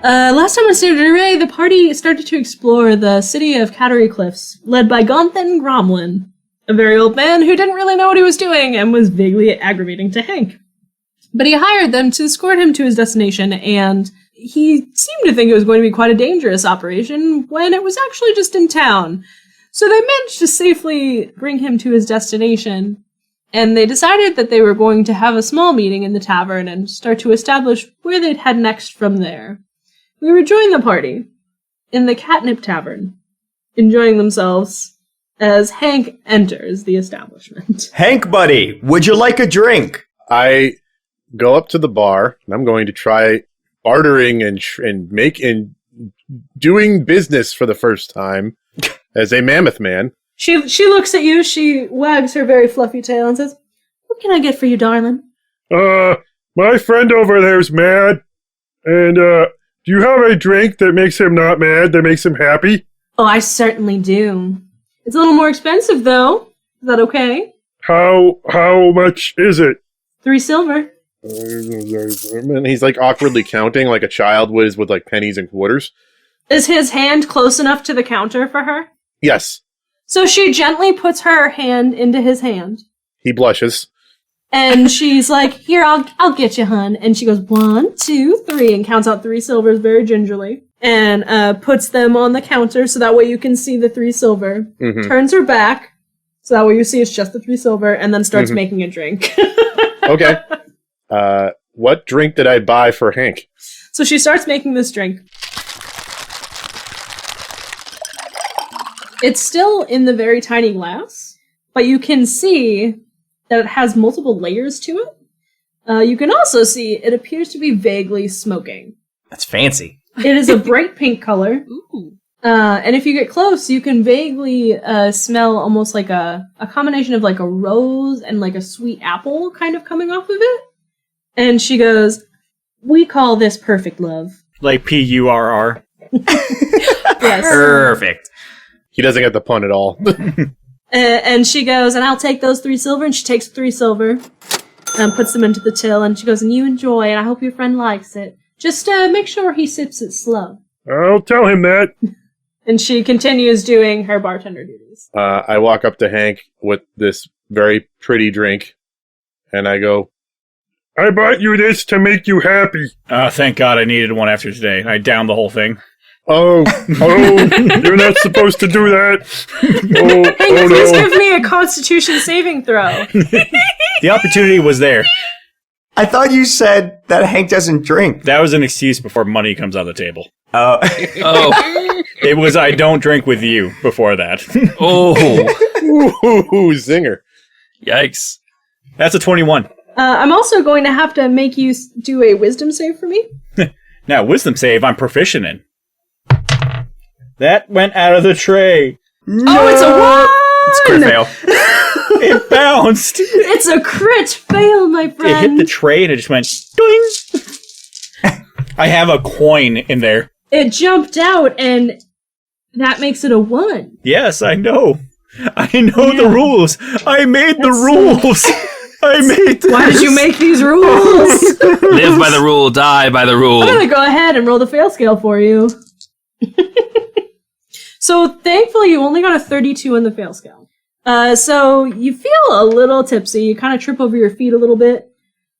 Last time on Standard Aerei, the party started to explore the city of Aerei Cliffs, led by Gonthan Gromlin, a very old man who didn't really know what he was doing and was vaguely aggravating to Hank. But he hired them to escort him to his destination, and he seemed to think it was going to be quite a dangerous operation when it was actually just in town. So they managed to safely bring him to his destination, and they decided that they were going to have a small meeting in the tavern and start to establish where they'd head next from there. We rejoined the party in the Catnip Tavern, enjoying themselves as Hank enters the establishment. Hank, buddy, would you like a drink? I go up to the bar, and I'm going to try bartering and doing business for the first time as a mammoth man. She looks at you, she wags her very fluffy tail and says, "What can I get for you, darling?" My friend over there's mad, and, do you have a drink that makes him not mad, that makes him happy? Oh, I certainly do. It's a little more expensive, though. Is that okay? How much is it? 3 silver. And he's like awkwardly counting like a child would with like pennies and quarters. Is his hand close enough to the counter for her? Yes. So she gently puts her hand into his hand. He blushes. And she's like, "Here, I'll get you, hun." And she goes, 1, 2, 3, and counts out 3 silvers very gingerly. And puts them on the counter so that way you can see the 3 silver. Mm-hmm. Turns her back so that way you see it's just the 3 silver, and then starts making a drink. Okay. What drink did I buy for Hank? So she starts making this drink. It's still in the very tiny glass, but you can see that it has multiple layers to it. You can also see it appears to be vaguely smoking. That's fancy. It is a bright pink color. Ooh. And if you get close, you can vaguely smell almost like a combination of like a rose and like a sweet apple kind of coming off of it. And she goes, "We call this perfect love." Like PURR. Yes. Perfect. He doesn't get the pun at all. And she goes, "And I'll take those 3 silver." And she takes 3 silver and puts them into the till. And she goes, "And you enjoy, and I hope your friend likes it. Just make sure he sips it slow." I'll tell him that. And she continues doing her bartender duties. I walk up to Hank with this very pretty drink, and I go, "I bought you this to make you happy." Thank God I needed one after today. I downed the whole thing. Oh, you're not supposed to do that. Hank, please give me a Constitution saving throw. The opportunity was there. I thought you said that Hank doesn't drink. That was an excuse before money comes on the table. Oh. It was I don't drink with you before that. Ooh, zinger. Yikes. That's a 21. I'm also going to have to make you do a wisdom save for me. Now, wisdom save I'm proficient in. That went out of the tray. No! Oh, it's a 1! It's a crit fail. It bounced. It's a crit fail, my friend. It hit the tray and it just went doing. I have a coin in there. It jumped out and that makes it a 1. Yes, I know. I know the rules. I made the rules. I made this. Why did you make these rules? Live by the rule, die by the rule. I'm going to go ahead and roll the fail scale for you. So thankfully you only got a 32 in the fail scale. So you feel a little tipsy. You kind of trip over your feet a little bit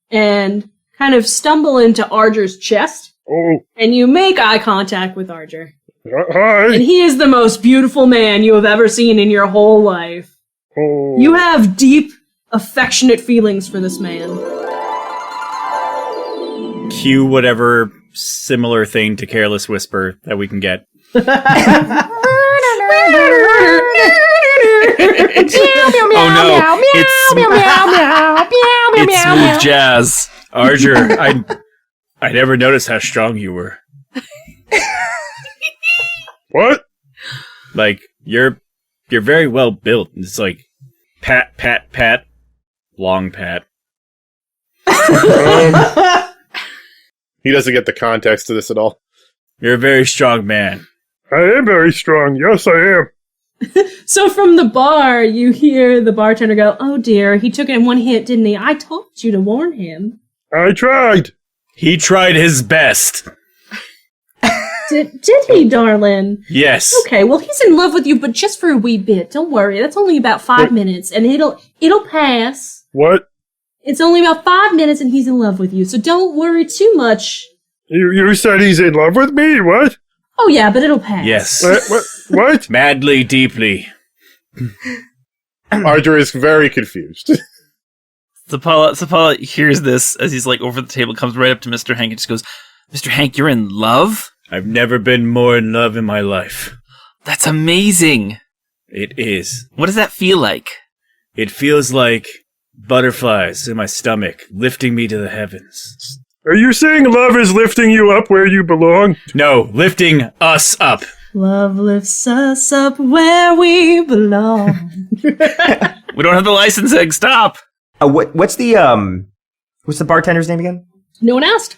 and kind of stumble into Arger's chest. Oh. And you make eye contact with Arger. Hi. And he is the most beautiful man you have ever seen in your whole life. Oh. You have deep, affectionate feelings for this man. Cue whatever similar thing to Careless Whisper that we can get. Oh no, it's smooth jazz. Arger, I never noticed how strong you were. What? Like, you're very well built. It's like, pat, pat, pat, long pat. He doesn't get the context to this at all. You're a very strong man. I am very strong. Yes, I am. So from the bar, you hear the bartender go, "Oh dear, he took it in one hit, didn't he? I told you to warn him." I tried. He tried his best. Did he, darling? Yes. Okay, well, he's in love with you, but just for a wee bit. Don't worry. That's only about 5 minutes, and it'll pass. What? It's only about 5 minutes, and he's in love with you, so don't worry too much. You said he's in love with me? What? Oh, yeah, but it'll pass. Yes. What? Madly, deeply. Archer is very confused. Sapala hears this as he's like over the table, comes right up to Mr. Hank and just goes, Mr. Hank, you're in love? I've never been more in love in my life. That's amazing. It is. What does that feel like? It feels like butterflies in my stomach, lifting me to the heavens. Are you saying love is lifting you up where you belong? No, lifting us up. Love lifts us up where we belong. We don't have the licensing. Stop. What's the bartender's name again? No one asked.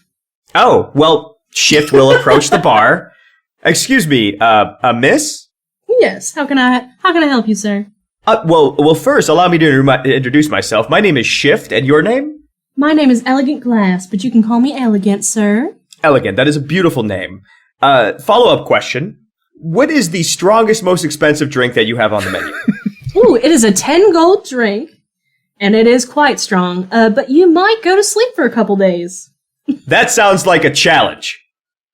Oh, well, Shift will approach the bar. Excuse me, miss? Yes, how can I help you, sir? Well, first, allow me to introduce myself. My name is Shift, and your name? My name is Elegant Glass, but you can call me Elegant, sir. Elegant, that is a beautiful name. Follow-up question. What is the strongest, most expensive drink that you have on the menu? Ooh, it is a 10 gold drink, and it is quite strong, but you might go to sleep for a couple days. That sounds like a challenge.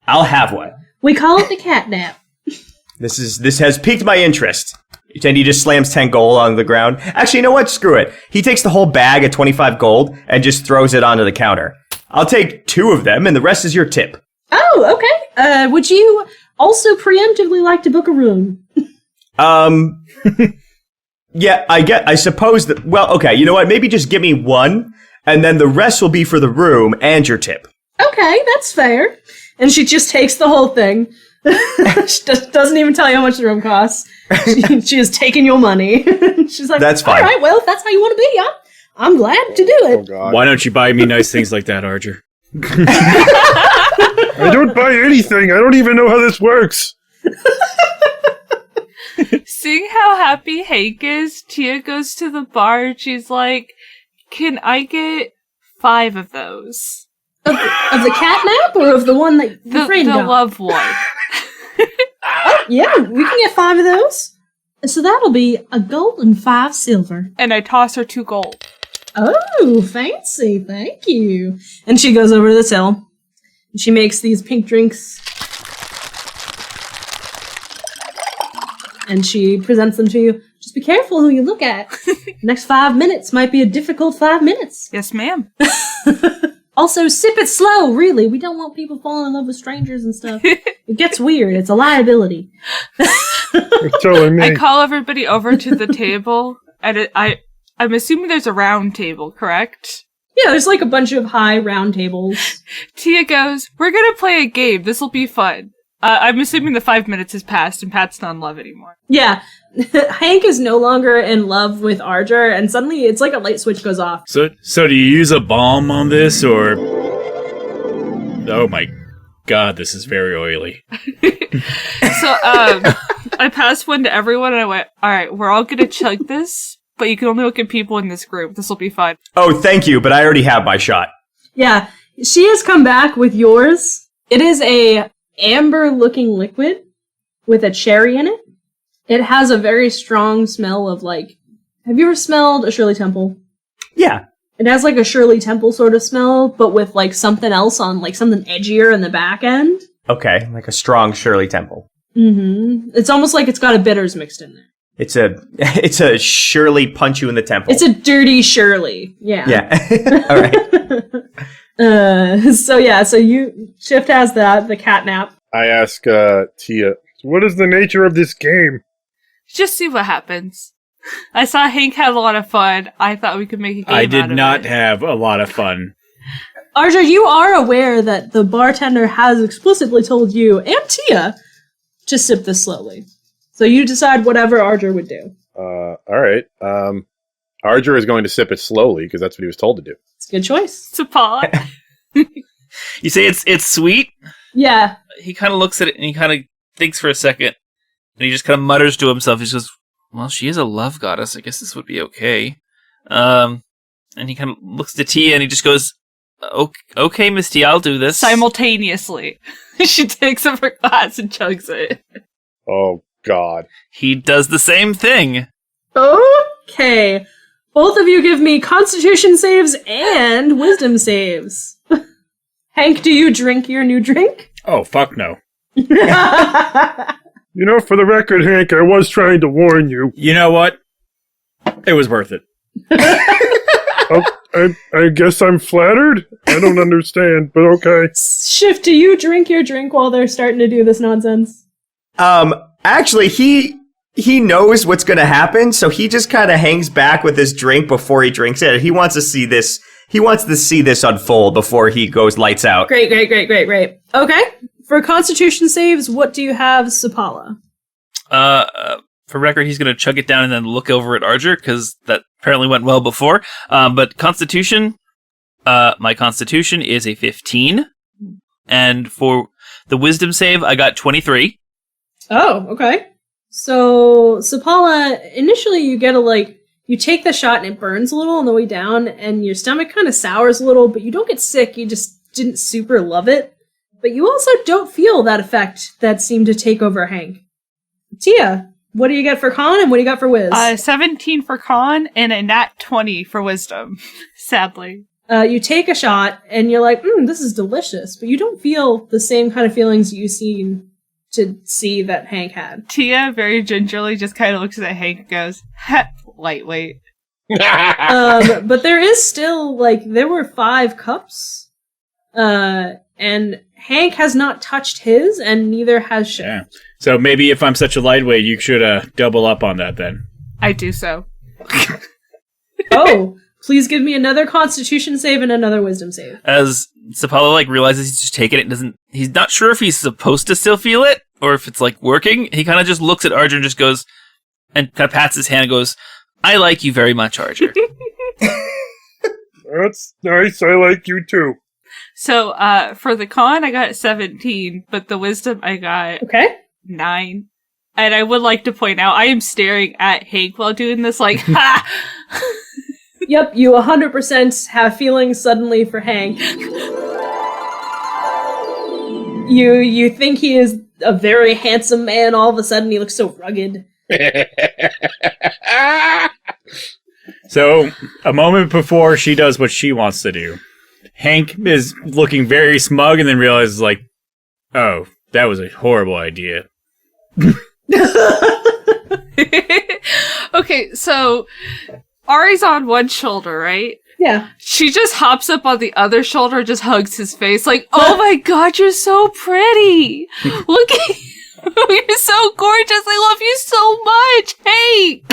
I'll have one. We call it the catnap. This has piqued my interest. And he just slams 10 gold on the ground. Actually, you know what? Screw it. He takes the whole bag at 25 gold and just throws it onto the counter. I'll take 2 of them, and the rest is your tip. Oh, okay. Would you also preemptively like to book a room? Yeah, I suppose that, well, okay, you know what? Maybe just give me 1, and then the rest will be for the room and your tip. Okay, that's fair. And she just takes the whole thing. She doesn't even tell you how much the room costs. She has taken your money. She's like, That's fine. All right, well, if that's how you want to be, I'm glad to do it. Oh, God. Why don't you buy me nice things like that, Archer? I don't buy anything. I don't even know how this works. Seeing how happy Hank is, Tia goes to the bar and she's like, can I get 5 of those? Of the catnap or of the one that your friend The got? love one. Yeah, we can get 5 of those. So that'll be a gold and 5 silver. And I toss her 2 gold. Oh, fancy. Thank you. And she goes over to the till. And she makes these pink drinks. And she presents them to you. Just be careful who you look at. The next 5 minutes might be a difficult 5 minutes. Yes, ma'am. Also, sip it slow, really. We don't want people falling in love with strangers and stuff. It gets weird. It's a liability. You're telling me. I call everybody over to the table, and I'm assuming there's a round table, correct? Yeah, there's like a bunch of high round tables. Tia goes, we're gonna play a game. This'll be fun. I'm assuming the 5 minutes has passed and Pat's not in love anymore. Yeah. Hank is no longer in love with Archer, and suddenly it's like a light switch goes off. So do you use a balm on this, or... Oh my god, this is very oily. So, I passed one to everyone and I went, alright, we're all gonna chug this, but you can only look at people in this group. This'll be fun. Oh, thank you, but I already have my shot. Yeah, she has come back with yours. It is a amber-looking liquid with a cherry in it. It has a very strong smell of, like... Have you ever smelled a Shirley Temple? Yeah. It has, like, a Shirley Temple sort of smell, but with, like, something else on, like, something edgier in the back end. Okay, like a strong Shirley Temple. Mm-hmm. It's almost like it's got a bitters mixed in there. It's a Shirley punch you in the temple. It's a dirty Shirley. Yeah. Yeah. All right. So you... Shift has that, the catnap. I ask Tia, What is the nature of this game? Just see what happens. I saw Hank have a lot of fun. I thought we could make a game I out did of not it. have a lot of fun. Archer, you are aware that the bartender has explicitly told you and Tia to sip this slowly. So you decide whatever Archer would do. all right. Archer is going to sip it slowly because that's what he was told to do. It's a good choice. Sapala. You say it's sweet? Yeah. He kind of looks at it and he kind of thinks for a second. And he just kind of mutters to himself. He goes, well, she is a love goddess. I guess this would be okay. And he kind of looks to Tia and he just goes, Okay, Misty, I'll do this. Simultaneously. She takes up her glass and chugs it. Oh, God. He does the same thing. Okay. Both of you give me Constitution saves and Wisdom saves. Hank, do you drink your new drink? Oh, fuck no. You know, for the record, Hank, I was trying to warn you. You know what? It was worth it. I guess I'm flattered? I don't understand, but okay. Shift, do you drink your drink while they're starting to do this nonsense? Actually, he knows what's going to happen, so he just kind of hangs back with his drink before he drinks it. He wants to see this. He wants to see this unfold before he goes lights out. Great. Okay. For Constitution saves, what do you have, Sapala? For record, he's going to chug it down and then look over at Arger, because that apparently went well before. But Constitution, my Constitution is a 15. And for the Wisdom save, I got 23. Oh, okay. So, Sapala, initially you get you take the shot and it burns a little on the way down, and your stomach kind of sours a little, but you don't get sick, you just didn't super love it. But you also don't feel that effect that seemed to take over Hank. Tia, what do you get for con and what do you got for Wiz? 17 for con and a nat 20 for wisdom, sadly. You take a shot and you're like, this is delicious, but you don't feel the same kind of feelings you seem to see that Hank had. Tia very gingerly just kind of looks at Hank and goes, lightweight. But there is still, there were 5 cups, and Hank has not touched his, and neither has Shiv. Yeah. So maybe if I'm such a lightweight, you should double up on that then. I do so. Oh, please give me another Constitution save and another Wisdom save. As Sapala realizes he's just taking it, he's not sure if he's supposed to still feel it or if it's working. He kind of just looks at Arger and just goes, and kind of pats his hand and goes, "I like you very much, Arger." That's nice. I like you too. So, for the con, I got 17, but the wisdom, I got 9. And I would like to point out, I am staring at Hank while doing this, ha! Yep, you 100% have feelings suddenly for Hank. You think he is a very handsome man, all of a sudden he looks so rugged. So, a moment before she does what she wants to do, Hank is looking very smug and then realizes, oh, that was a horrible idea. Okay, so Ari's on one shoulder, right? Yeah. She just hops up on the other shoulder, just hugs his face, oh my god, you're so pretty! Look at you! You're so gorgeous! I love you so much! Hey!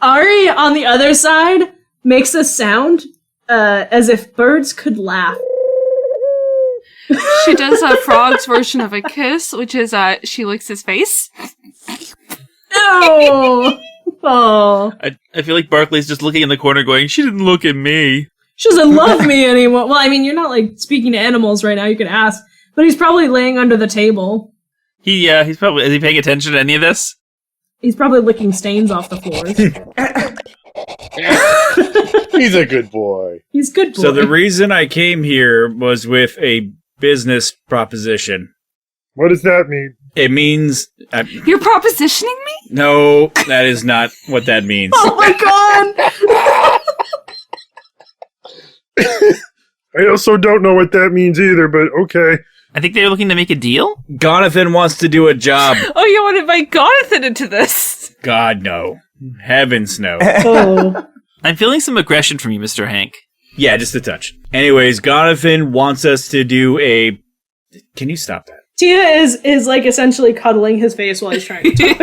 Ari, on the other side, makes a sound as if birds could laugh. She does a frog's version of a kiss, which is she licks his face. No! Oh. I feel like Barkley's just looking in the corner going, "She didn't look at me." She doesn't love me anymore. Well, I mean, you're not, speaking to animals right now, you could ask. But he's probably laying under the table. He's probably, is he paying attention to any of this? He's probably licking stains off the floors. He's a good boy. He's good boy. So the reason I came here was with a business proposition. What does that mean? It means... You're propositioning me? No, that is not what that means. Oh my god! I also don't know what that means either, but okay. I think they're looking to make a deal? Gonathan wants to do a job. Oh, you want to invite Gonathan into this? God, no. Heavens, no. Oh. I'm feeling some aggression from you, Mr. Hank. Yeah, just a touch. Anyways, Gonathan wants us to do a... Can you stop that? Tia is essentially cuddling his face while he's trying to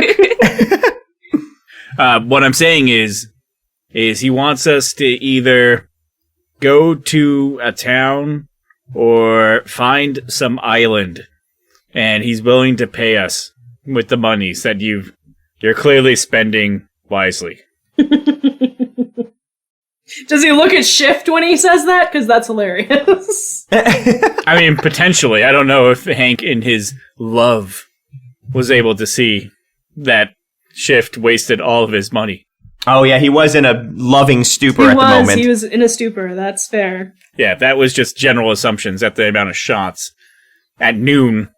talk. What I'm saying is he wants us to either go to a town or find some island, and he's willing to pay us with the monies that you're clearly spending wisely. Does he look at Shift when he says that? Because that's hilarious. I mean, potentially. I don't know if Hank, in his love, was able to see that Shift wasted all of his money. Oh yeah, he was in a loving stupor at the moment. He was in a stupor. That's fair. Yeah, that was just general assumptions at the amount of shots. At noon.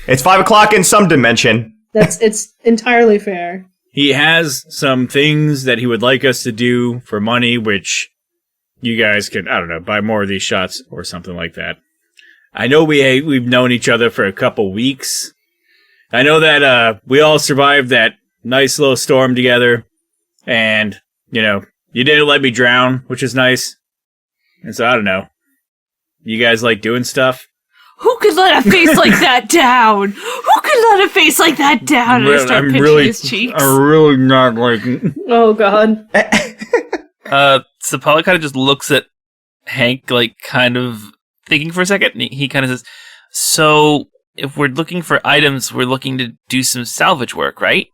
It's 5 o'clock in some dimension. It's entirely fair. He has some things that he would like us to do for money, which you guys could, I don't know, buy more of these shots or something like that. I know we've known each other for a couple weeks. I know that we all survived that nice little storm together. And, you know, you didn't let me drown, which is nice. And so, I don't know. You guys like doing stuff? Who could let a face like that down? Who could let a face like that down? And I start pinching his cheeks. I'm really not like... Oh, God. So Paula kind of just looks at Hank, like, kind of thinking for a second, and he kind of says, so, if we're looking for items, we're looking to do some salvage work, right?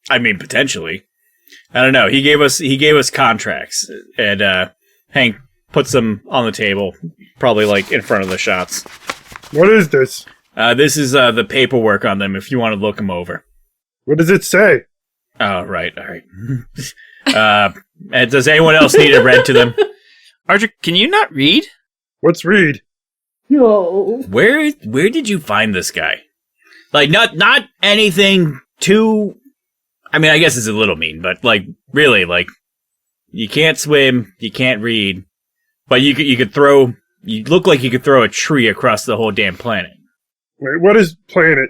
I mean, potentially. I don't know. He gave us contracts, and Hank puts them on the table, probably, like, in front of the shots. What is this? This is the paperwork on them, if you want to look them over. What does it say? Oh, right, all right. And does anyone else need it read to them? Archer, can you not read? What's read? No. Where did you find this guy? Like, not anything too... I mean, I guess it's a little mean, but, like, really, like, you can't swim, you can't read, but you could throw... You look like you could throw a tree across the whole damn planet. Wait, what is planet?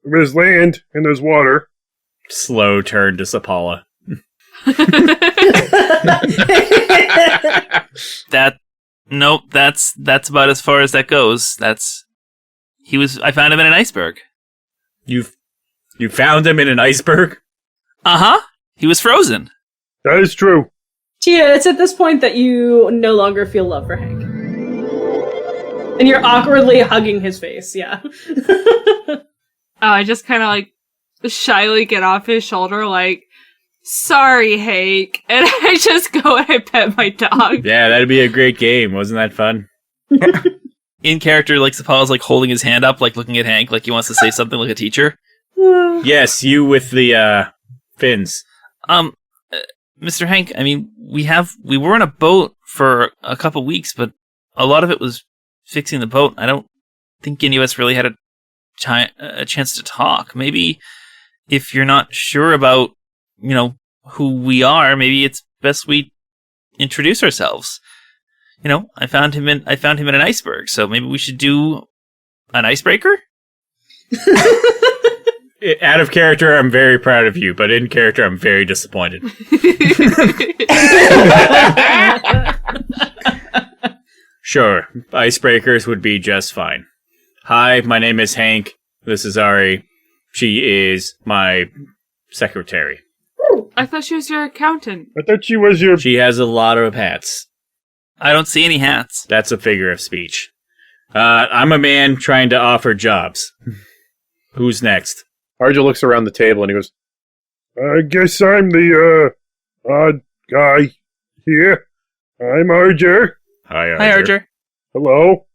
There's land and there's water. Slow turn to Sapala. Nope, that's about as far as that goes. I found him in an iceberg. You found him in an iceberg? Uh-huh. He was frozen. That is true. Tia, it's at this point that you no longer feel love for Hank. And you're awkwardly hugging his face, yeah. I just kind of like shyly get off his shoulder, like, sorry, Hank. And I just go and I pet my dog. Yeah, that'd be a great game. Wasn't that fun? In character, like, Sapala's like holding his hand up, like looking at Hank, like he wants to say something like a teacher. Yes, you with the fins. Mr. Hank, I mean, we were on a boat for a couple weeks, but a lot of it was fixing the boat. I don't think any of us really had a chance to talk. Maybe if you're not sure about, you know, who we are, maybe it's best we introduce ourselves. You know, I found him in an iceberg, so maybe we should do an icebreaker? Out of character, I'm very proud of you, but in character, I'm very disappointed. Sure, icebreakers would be just fine. Hi, my name is Hank. This is Aerei. She is my secretary. I thought she was your accountant. I thought she was your... She has a lot of hats. I don't see any hats. That's a figure of speech. I'm a man trying to offer jobs. Who's next? Arjo looks around the table and he goes, I guess I'm the, odd guy here. I'm Arger. Hi, Arger. Hi, Archer. Hello.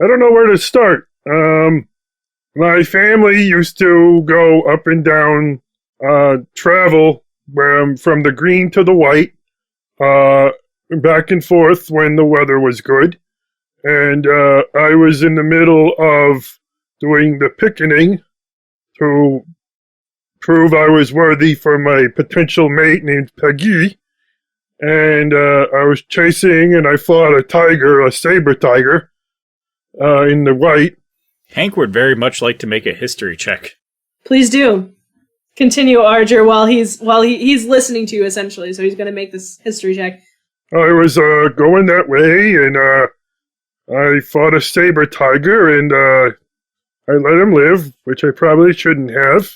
I don't know where to start. My family used to go up and down, travel from the green to the white, back and forth when the weather was good. And, I was in the middle of doing the picketing to prove I was worthy for my potential mate named Peggy. And, I was chasing and I fought a saber tiger, in the white. Hank would very much like to make a history check. Please do. Continue, Arger, while he's listening to you, essentially, so he's going to make this history check. I was, going that way and, I fought a saber tiger and, I let him live, which I probably shouldn't have.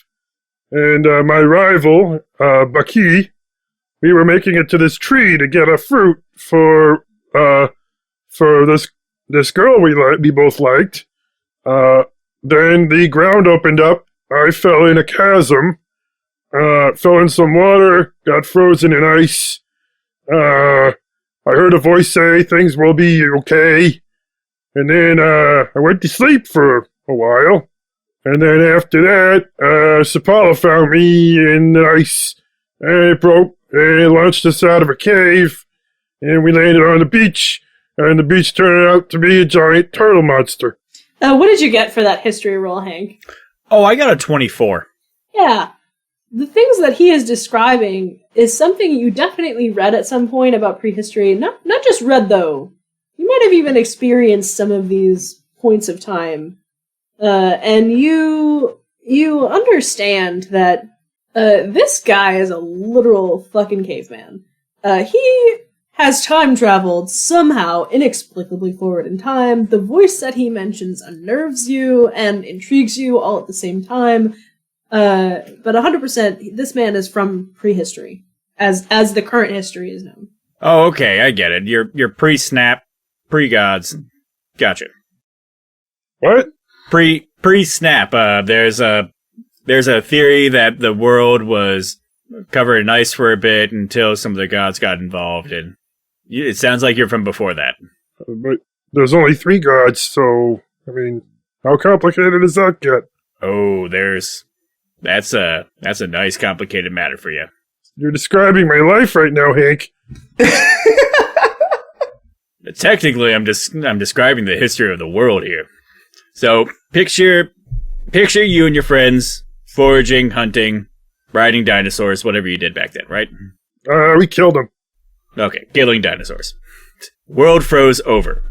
And, my rival, Baki, we were making it to this tree to get a fruit for this girl we both liked. Then the ground opened up. I fell in a chasm, fell in some water, got frozen in ice. I heard a voice say things will be okay. And then, I went to sleep for a while. And then after that, Sapala found me in the ice. And it broke, They launched us out of a cave, and we landed on the beach, and the beach turned out to be a giant turtle monster. What did you get for that history roll, Hank? Oh, I got a 24. Yeah. The things that he is describing is something you definitely read at some point about prehistory. Not just read, though. You might have even experienced some of these points of time. And you understand that this guy is a literal fucking caveman. He has time traveled somehow inexplicably forward in time. The voice that he mentions unnerves you and intrigues you all at the same time. But 100%, this man is from prehistory, as the current history is known. Oh, okay, I get it. You're pre-snap, pre-gods. Gotcha. What? Pre-snap. There's a theory that the world was covered in ice for a bit until some of the gods got involved, and it sounds like you're from before that. But there's only 3 gods, so, I mean, how complicated does that get? Oh, that's a nice complicated matter for you. You're describing my life right now, Hank. Technically, I'm describing the history of the world here. So, picture you and your friends foraging, hunting, riding dinosaurs, whatever you did back then, right? We killed him. Okay, killing dinosaurs. World froze over.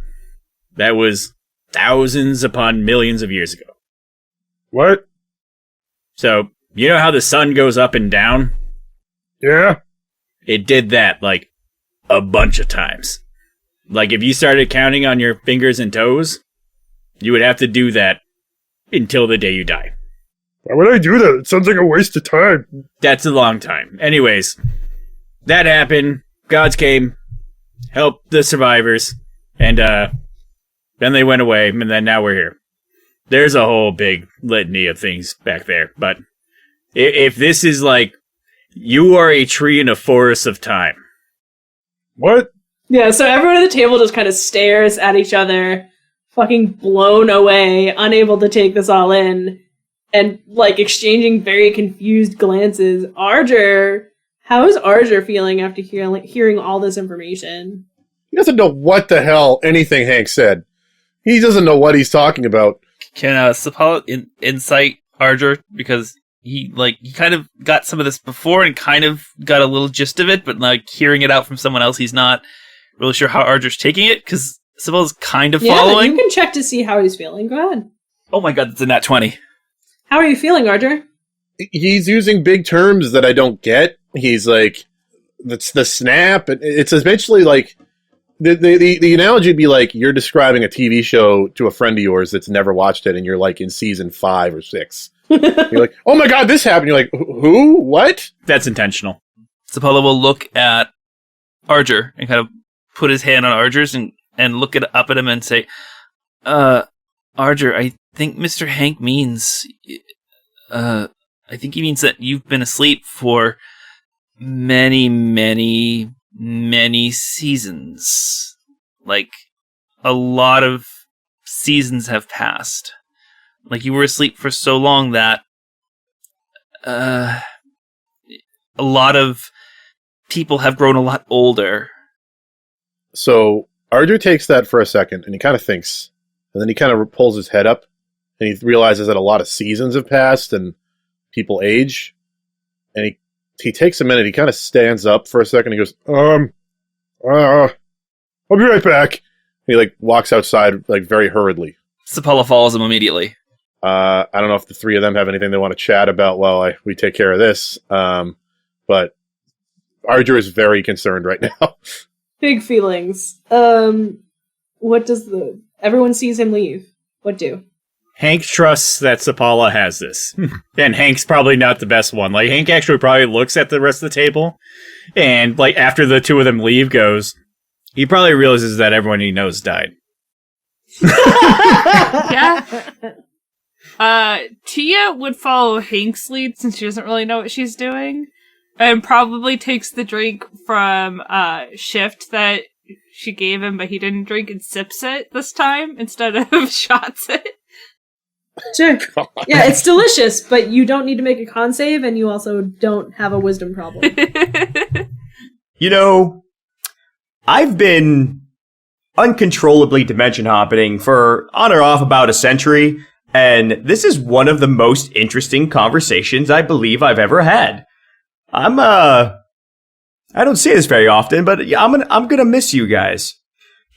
That was thousands upon millions of years ago. What? So, you know how the sun goes up and down? Yeah? It did that, like, a bunch of times. Like, if you started counting on your fingers and toes, you would have to do that until the day you die. Why would I do that? It sounds like a waste of time. That's a long time. Anyways, that happened. Gods came, helped the survivors, and then they went away, and then now we're here. There's a whole big litany of things back there, but if this is like, you are a tree in a forest of time. What? Yeah, so everyone at the table just kind of stares at each other, fucking blown away, unable to take this all in, and, like, exchanging very confused glances. Arger, how is Arger feeling after hearing all this information? He doesn't know what the hell anything Hank said. He doesn't know what he's talking about. Can Sapala insight Arger, because he kind of got some of this before and kind of got a little gist of it, but like hearing it out from someone else, he's not really sure how Arger's taking it, because Sapala's kind of following. Yeah, you can check to see how he's feeling. Go ahead. Oh my god, that's a nat 20. How are you feeling, Arger? He's using big terms that I don't get. He's like, that's the snap. It's eventually like, the analogy would be like, you're describing a TV show to a friend of yours that's never watched it, and you're like in season 5 or 6. You're like, oh my god, this happened. You're like, who? What? That's intentional. Sapala will look at Arger and kind of put his hand on Arger's and look up at him and say, Arger, I think Mr. Hank means, I think he means that you've been asleep for many, many, many seasons. Like, a lot of seasons have passed. Like, you were asleep for so long that a lot of people have grown a lot older. So Arger takes that for a second, and he kind of thinks, and then he kind of pulls his head up, and he realizes that a lot of seasons have passed, and people age, and he takes a minute, he kind of stands up for a second, he goes, I'll be right back. he like walks outside like very hurriedly. Sapala follows him immediately. I don't know if the 3 of them have anything they want to chat about while we take care of this, but Arger is very concerned right now. Big feelings. Everyone sees him leave. What do? Hank trusts that Sapala has this. And Hank's probably not the best one. Like, Hank actually probably looks at the rest of the table, and, like, after the 2 of them leave, he probably realizes that everyone he knows died. Yeah. Tia would follow Hank's lead since she doesn't really know what she's doing, and probably takes the drink from Shift that she gave him, but he didn't drink, and sips it this time instead of shots it. Sure. Yeah, it's delicious, but you don't need to make a con save, and you also don't have a wisdom problem. You know, I've been uncontrollably dimension hopping for on or off about a century, and this is one of the most interesting conversations I believe I've ever had. I don't say this very often, but I'm gonna miss you guys.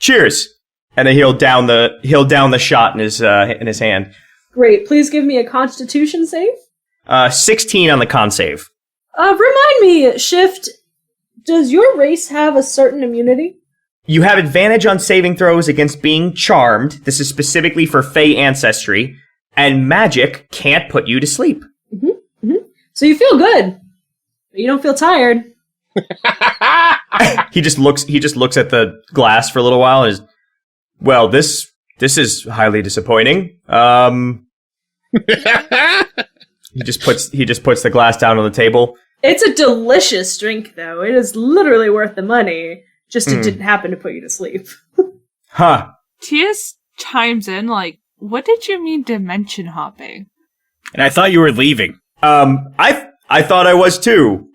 Cheers. And then he'll down the shot in his hand. Great. Please give me a Constitution save. 16 on the con save. Remind me, Shift, does your race have a certain immunity? You have advantage on saving throws against being charmed. This is specifically for Fey ancestry. And magic can't put you to sleep. Mm-hmm. Mm-hmm. So you feel good, but you don't feel tired. He just looks at the glass for a little while and is, well, this is highly disappointing. He just puts the glass down on the table. It's a delicious drink, though. It is literally worth the money. Just it didn't happen to put you to sleep. Huh. Tias chimes in like, what did you mean dimension hopping? And I thought you were leaving. I thought I was too.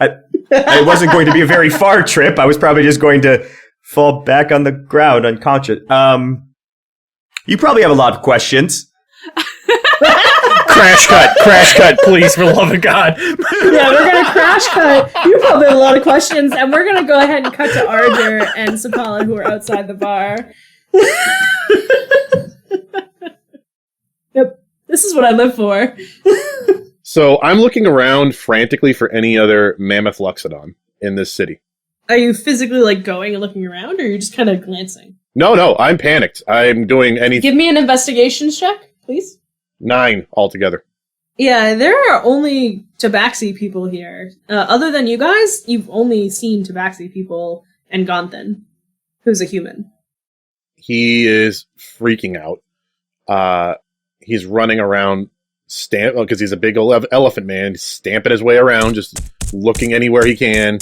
It wasn't going to be a very far trip. I was probably just going to fall back on the ground unconscious. You probably have a lot of questions. Crash cut, please, for the love of God. Yeah, we're gonna crash cut. You probably have a lot of questions, and we're gonna go ahead and cut to Arger and Sapala, who are outside the bar. Yep, this is what I live for. So I'm looking around frantically for any other mammoth Luxodon in this city. Are you physically like going and looking around, or are you just kind of glancing? No, I'm panicked. I'm doing anything. Give me an investigation check, please. 9 altogether. Yeah, there are only Tabaxi people here. Other than you guys, you've only seen Tabaxi people and Gonthan, who's a human. He is freaking out. He's running around, because he's a big elephant man, stamping his way around, just looking anywhere he can.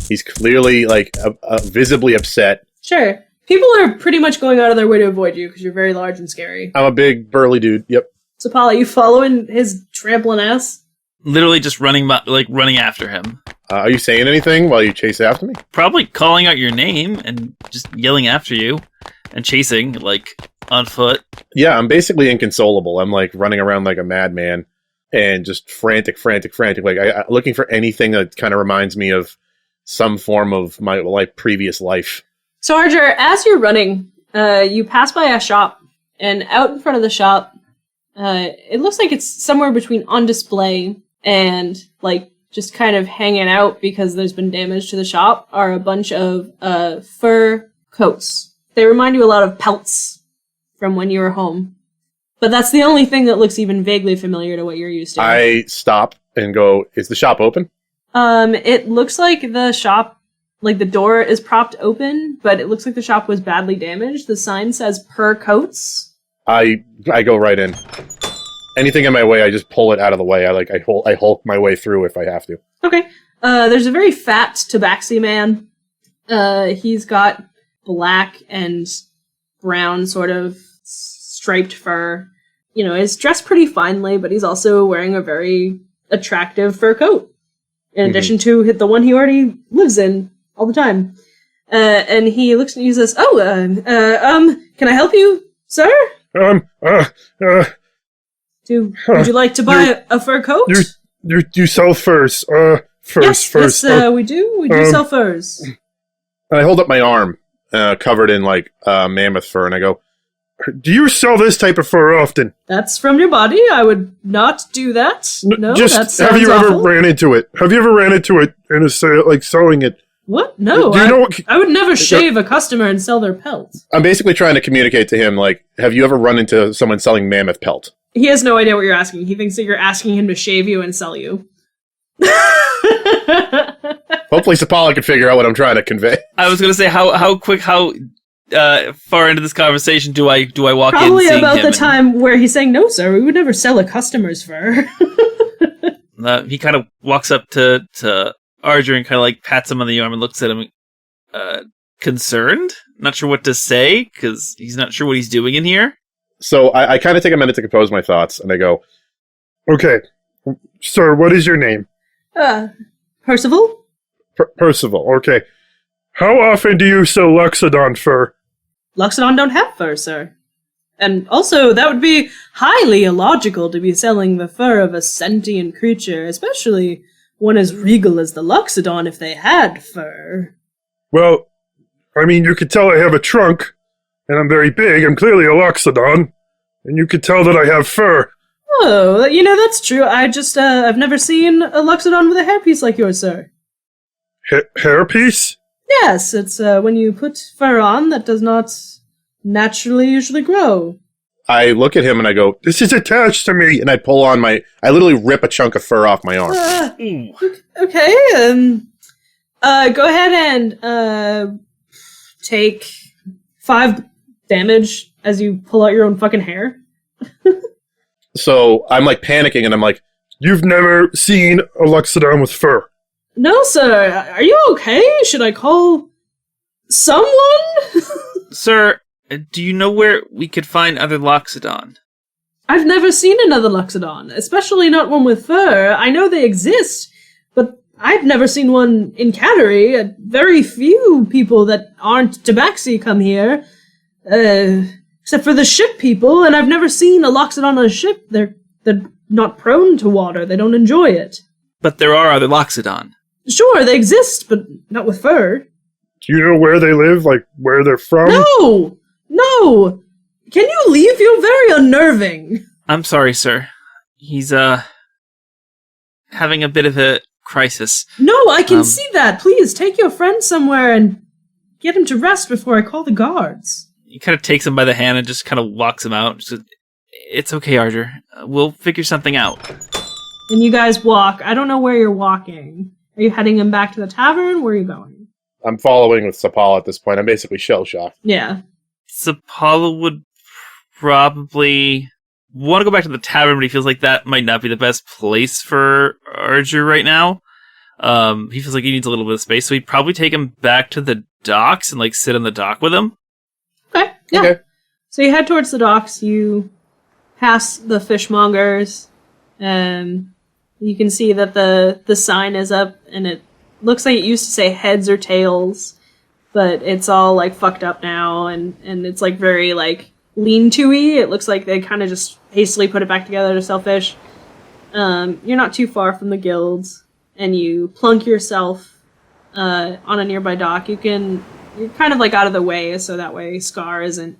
He's clearly, like, visibly upset. Sure. People are pretty much going out of their way to avoid you, because you're very large and scary. I'm a big, burly dude, yep. So, Paula, you following his trampling ass? Literally just running after him. Are you saying anything while you chase after me? Probably calling out your name and just yelling after you and chasing, like, on foot. Yeah, I'm basically inconsolable. I'm, like, running around like a madman and just frantic. Like, looking for anything that kind of reminds me of some form of my previous life. So, Arger, as you're running, you pass by a shop, and out in front of the shop, it looks like it's somewhere between on display and, like, just kind of hanging out because there's been damage to the shop, are a bunch of fur coats. They remind you a lot of pelts from when you were home. But that's the only thing that looks even vaguely familiar to what you're used to. I stop and go, is the shop open? It looks like the shop, like the door is propped open, but it looks like the shop was badly damaged. The sign says per coats. I go right in. Anything in my way, I just pull it out of the way. I hulk my way through if I have to. Okay. There's a very fat Tabaxi man. He's got black and brown sort of striped fur. You know, he's dressed pretty finely, but he's also wearing a very attractive fur coat. In addition to the one he already lives in all the time. And he looks at you and says, can I help you, sir? Would you like to buy a fur coat? You sell furs. First. Yes, we do. We do sell furs. And I hold up my arm, covered in, like, mammoth fur, and I go, do you sell this type of fur often? That's from your body. I would not do that. No, just that sounds have you ever awful. ran into it? Have you ever ran into it in a sale, like selling it? What? No, Do you know what- I would never shave a customer and sell their pelt. I'm basically trying to communicate to him, like, have you ever run into someone selling mammoth pelt? He has no idea what you're asking. He thinks that you're asking him to shave you and sell you. Hopefully Sapala can figure out what I'm trying to convey. I was gonna say how far into this conversation do I walk Probably in? Seeing about him the time where he's saying, no, sir, we would never sell a customer's fur. He kind of walks up to Arger and kind of like pats him on the arm and looks at him, concerned, not sure what to say because he's not sure what he's doing in here. So I kind of take a minute to compose my thoughts, and I go, okay, sir, what is your name? Percival? Percival, okay. How often do you sell Loxodon fur? Loxodon don't have fur, sir. And also, that would be highly illogical to be selling the fur of a sentient creature, especially one as regal as the Loxodon if they had fur. Well, I mean, you could tell I have a trunk, and I'm very big. I'm clearly a Loxodon, and you could tell that I have fur. Oh, that's true. I've never seen a Loxodon with a hairpiece like yours, sir. Hairpiece? Yes, it's when you put fur on that does not naturally usually grow. I look at him and I go, This is attached to me. and I pull on I literally rip a chunk of fur off my arm. Okay, go ahead and take 5 damage as you pull out your own fucking hair. So I'm like panicking and I'm like, You've never seen a Loxodon with fur. No, sir. Are you okay? Should I call someone? Sir, do you know where we could find other Loxodon? I've never seen another Loxodon, especially not one with fur. I know they exist, but I've never seen one in Cattery. Very few people that aren't Tabaxi come here, except for the ship people, and I've never seen a Loxodon on a ship. They're not prone to water. They don't enjoy it. But there are other Loxodon. Sure, they exist, but not with fur. Do you know where they live, like where they're from? No! Can you leave? You're very unnerving. I'm sorry, sir. He's, having a bit of a crisis. No, I can see that. Please, take your friend somewhere and get him to rest before I call the guards. He kind of takes him by the hand and just kind of walks him out. Just, it's okay, Arger. We'll figure something out. And you guys walk. I don't know where you're walking. Are you heading him back to the tavern? Where are you going? I'm following with Sapala at this point. I'm basically shell-shocked. Yeah. Sapala would probably want to go back to the tavern, but he feels like that might not be the best place for Arger right now. He feels like he needs a little bit of space, so he'd probably take him back to the docks and like sit on the dock with him. Okay, yeah. Okay. So you head towards the docks, you pass the fishmongers, and you can see that the sign is up, and it looks like it used to say heads or tails, but it's all like fucked up now, and it's like very like lean-to-y. It looks like they kind of just hastily put it back together to sell fish. You're not too far from the guilds, and you plunk yourself on a nearby dock. You're kind of like out of the way, so that way Scar isn't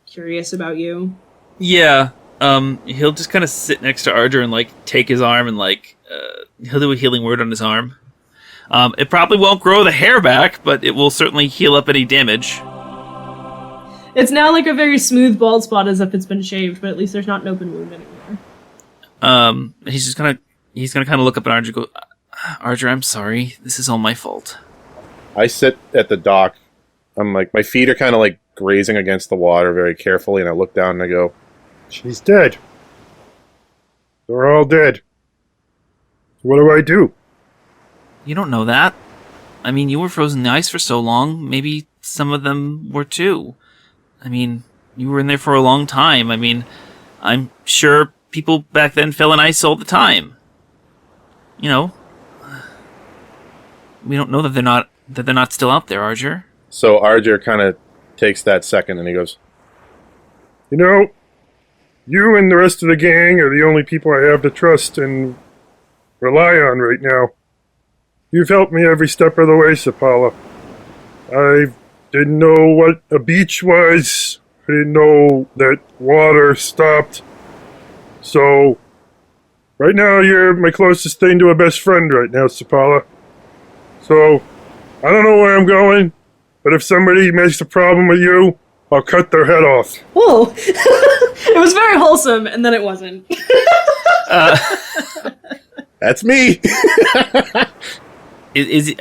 curious about you. Yeah. He'll just kind of sit next to Arger and like take his arm and like he'll do a healing word on his arm. It probably won't grow the hair back, but it will certainly heal up any damage. It's now like a very smooth bald spot as if it's been shaved, but at least there's not an open wound anymore. He's gonna kind of look up at Arger and go, Arger, I'm sorry. This is all my fault. I sit at the dock. I'm like, my feet are kind of like grazing against the water very carefully, and I look down and I go, She's dead. They're all dead. What do I do? You don't know that. I mean, you were frozen in the ice for so long. Maybe some of them were too. I mean, you were in there for a long time. I mean, I'm sure people back then fell in ice all the time. You know, we don't know that they're not still out there, Arger. So Arger kind of takes that second and he goes, You know, you and the rest of the gang are the only people I have to trust and rely on right now. You've helped me every step of the way, Sapala. I didn't know what a beach was. I didn't know that water stopped. So, right now you're my closest thing to a best friend right now, Sapala. So, I don't know where I'm going, but if somebody makes a problem with you, I'll cut their head off. Whoa! It was very wholesome, and then it wasn't. That's me! Is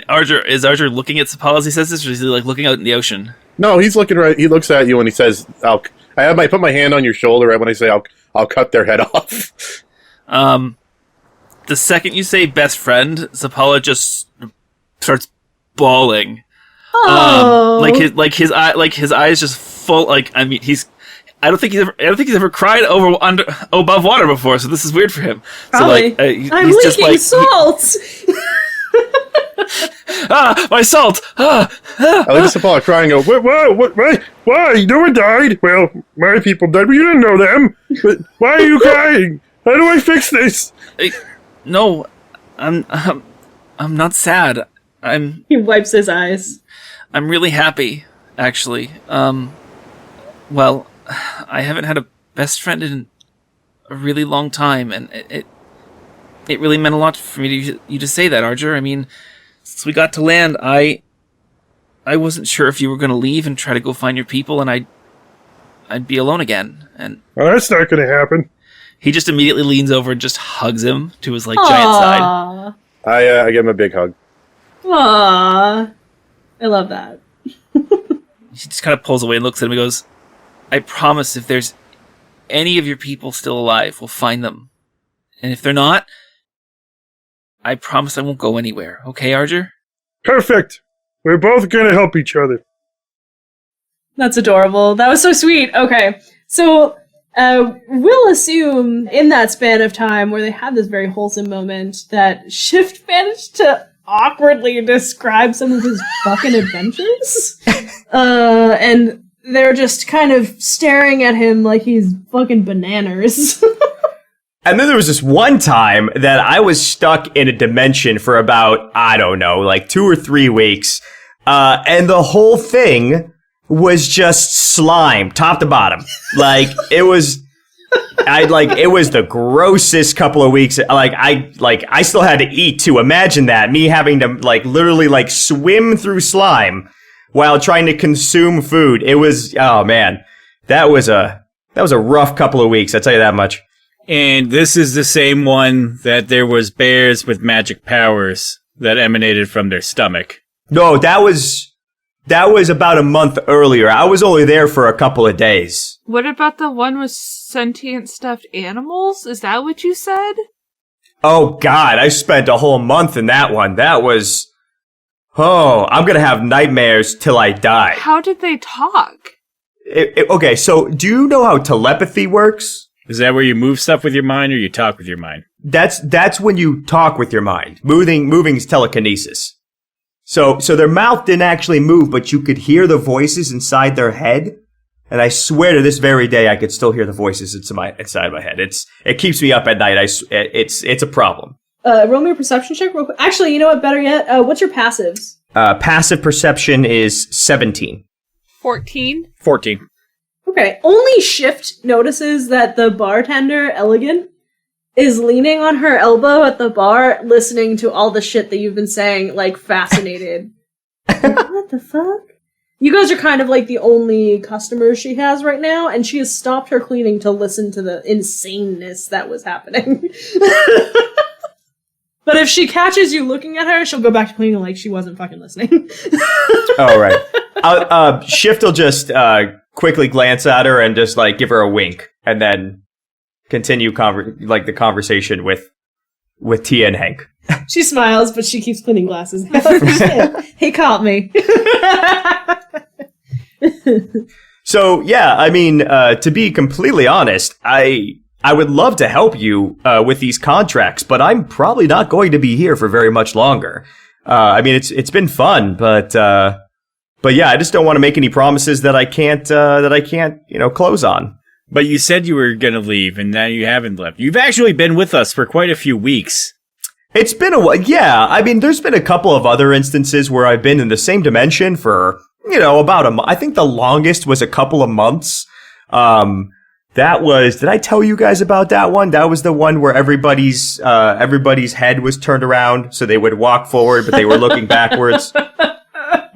Arger looking at Sapala as he says this, or is he like looking out in the ocean? No, he's looking right. He looks at you and he says, I put my hand on your shoulder right when I say I'll cut their head off. The second you say best friend, Sapala just starts bawling. Oh. His eyes just full. Like, I mean, I don't think he's ever cried above water before. So this is weird for him. Probably. So like, I'm he's leaking just like salt. My salt! I look at Sapala crying and go, Why? No one died. Well, my people died, but you didn't know them. But why are you crying? How do I fix this? No, I'm not sad. He wipes his eyes. I'm really happy, actually. Well, I haven't had a best friend in a really long time, and it really meant a lot for me to you to say that, Arger. I mean, since we got to land, I wasn't sure if you were going to leave and try to go find your people, and I'd be alone again. And Well, that's not going to happen. he just immediately leans over and just hugs him to his giant side. Aww. I give him a big hug. Aww. I love that. He just kind of pulls away and looks at him and goes, I promise if there's any of your people still alive, we'll find them. And if they're not, I promise I won't go anywhere. Okay, Arger? Perfect. We're both going to help each other. That's adorable. That was so sweet. Okay. So, we'll assume in that span of time where they had this very wholesome moment that Shift managed to awkwardly describe some of his fucking adventures. And they're just kind of staring at him like he's fucking bananas. And then there was this one time that I was stuck in a dimension for about, I don't know, like 2 or 3 weeks. And the whole thing was just slime, top to bottom. Like, it was the grossest couple of weeks. I still had to eat too. Imagine that, me having to literally swim through slime while trying to consume food. It was, oh man, that was a rough couple of weeks. I'll tell you that much. And this is the same one that there was bears with magic powers that emanated from their stomach. No, that was about a month earlier. I was only there for a couple of days. What about the one with sentient stuffed animals? Is that what you said? Oh God, I spent a whole month in that one. That was, I'm gonna have nightmares till I die. How did they talk? Okay, so do you know how telepathy works? Is that where you move stuff with your mind or you talk with your mind? That's when you talk with your mind. Moving is telekinesis. So their mouth didn't actually move, but you could hear the voices inside their head. And I swear to this very day, I could still hear the voices inside my head. It keeps me up at night. It's a problem. Roll me a perception check real quick. Actually, you know what? Better yet, what's your passives? Passive perception is 17. 14? 14. Okay, only Shift notices that the bartender, Elegant, is leaning on her elbow at the bar, listening to all the shit that you've been saying, fascinated. What the fuck? You guys are kind of the only customers she has right now, and she has stopped her cleaning to listen to the insaneness that was happening. But if she catches you looking at her, she'll go back to cleaning like she wasn't fucking listening. Oh, right. Shift will just quickly glance at her and just give her a wink, and then continue the conversation with Tia and Hank. She smiles, but she keeps cleaning glasses. He caught me. So yeah, I mean, to be completely honest, I would love to help you with these contracts, but I'm probably not going to be here for very much longer. I mean, it's been fun, but yeah, I just don't want to make any promises that I can't close on. But you said you were going to leave, and now you haven't left. You've actually been with us for quite a few weeks. It's been a while. Yeah, I mean, there's been a couple of other instances where I've been in the same dimension for, about a month. I think the longest was a couple of months. That was, did I tell you guys about that one? That was the one where everybody's head was turned around, so they would walk forward, but they were looking backwards.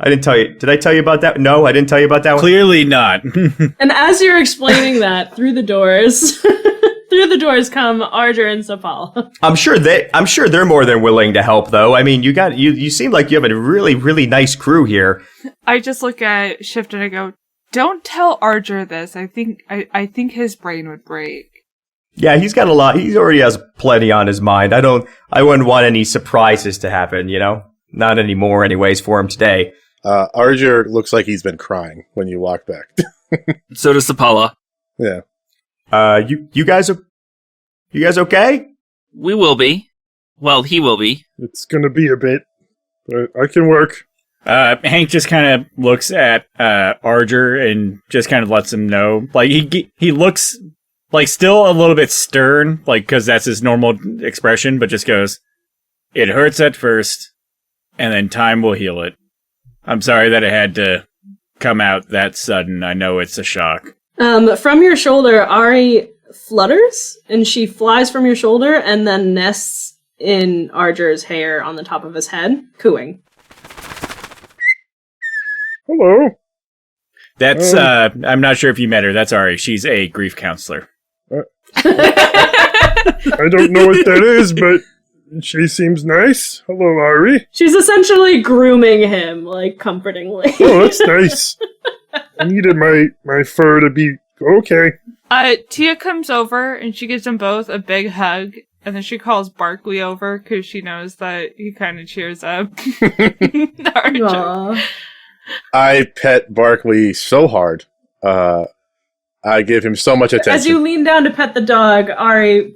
I didn't tell you. Did I tell you about that? No, I didn't tell you about that one. Clearly not. And as you're explaining that, through the doors come Arger and Sapal. I'm sure they're more than willing to help, though. I mean, you seem like you have a really, really nice crew here. I just look at Shift and I go, don't tell Arger this. I think his brain would break. Yeah, he's got a lot. He already has plenty on his mind. I wouldn't want any surprises to happen, Not anymore, anyways, for him today. Arger looks like he's been crying when you walk back. So does Sapala. Yeah. You guys okay? We will be. Well, he will be. It's going to be a bit. but I can work. Hank just kind of looks at Arger and just kind of lets him know. Like he looks like still a little bit stern, like because that's his normal expression, but just goes, "It hurts at first, and then time will heal it. I'm sorry that it had to come out that sudden. I know it's a shock." From your shoulder, Aerei flutters, and she flies from your shoulder and then nests in Arger's hair on the top of his head, cooing. Hello. That's, I'm not sure if you met her. That's Aerei. She's a grief counselor. I don't know what that is, but she seems nice. Hello, Aerei. She's essentially grooming him, like, comfortingly. Oh, that's nice. I needed my fur to be okay. Tia comes over and she gives them both a big hug, and then she calls Barkley over because she knows that he kind of cheers up. Archer. Aw. I pet Barkley so hard. I give him so much attention. As you lean down to pet the dog, Aerei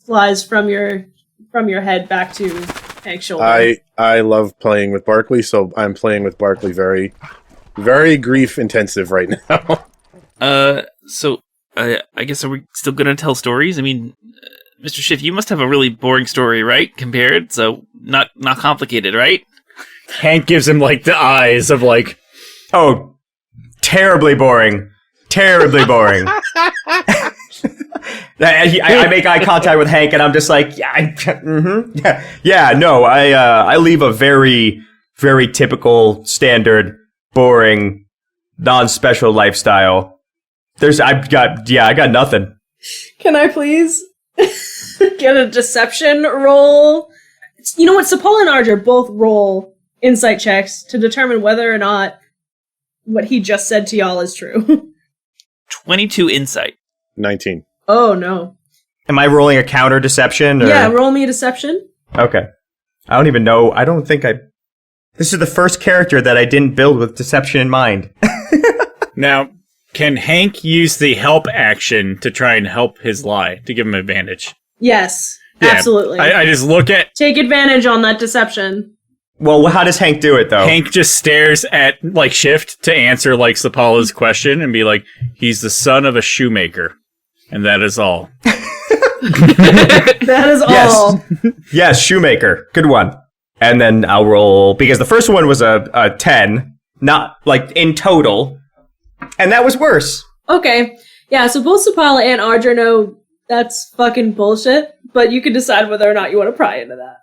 flies from your head back to Hank's shoulder. I love playing with Barkley, so I'm playing with Barkley very, very grief intensive right now. So I guess, are we still gonna tell stories? I mean, Mr. Schiff, you must have a really boring story, right? Compared, so not complicated, right? Hank gives him like the eyes of like, Oh, terribly boring. Terribly boring. I make eye contact with Hank, and I'm just like, no. I leave a very, very typical, standard, boring, non-special lifestyle. I got nothing. Can I please get a deception roll? You know what? Sapol and Arger both roll insight checks to determine whether or not what he just said to y'all is true. 22 insight. 19. Oh, no. Am I rolling a counter deception? Or? Yeah, roll me a deception. Okay. I don't even know. I don't think This is the first character that I didn't build with deception in mind. now, can Hank use the help action to try and help his lie to give him advantage? Yes, Yeah, absolutely. I just look at Take advantage on that deception. Well, how does Hank do it, though? Hank just stares at, like, Shift to answer, like, Sapala's question and be like, he's the son of a shoemaker. And that is all. That is all. Yes, shoemaker. Good one. And then I'll roll, because the first one was a 10, not, like, in total. And that was worse. Okay. Yeah, so both Sapala and Arger know that's fucking bullshit, but you can decide whether or not you want to pry into that.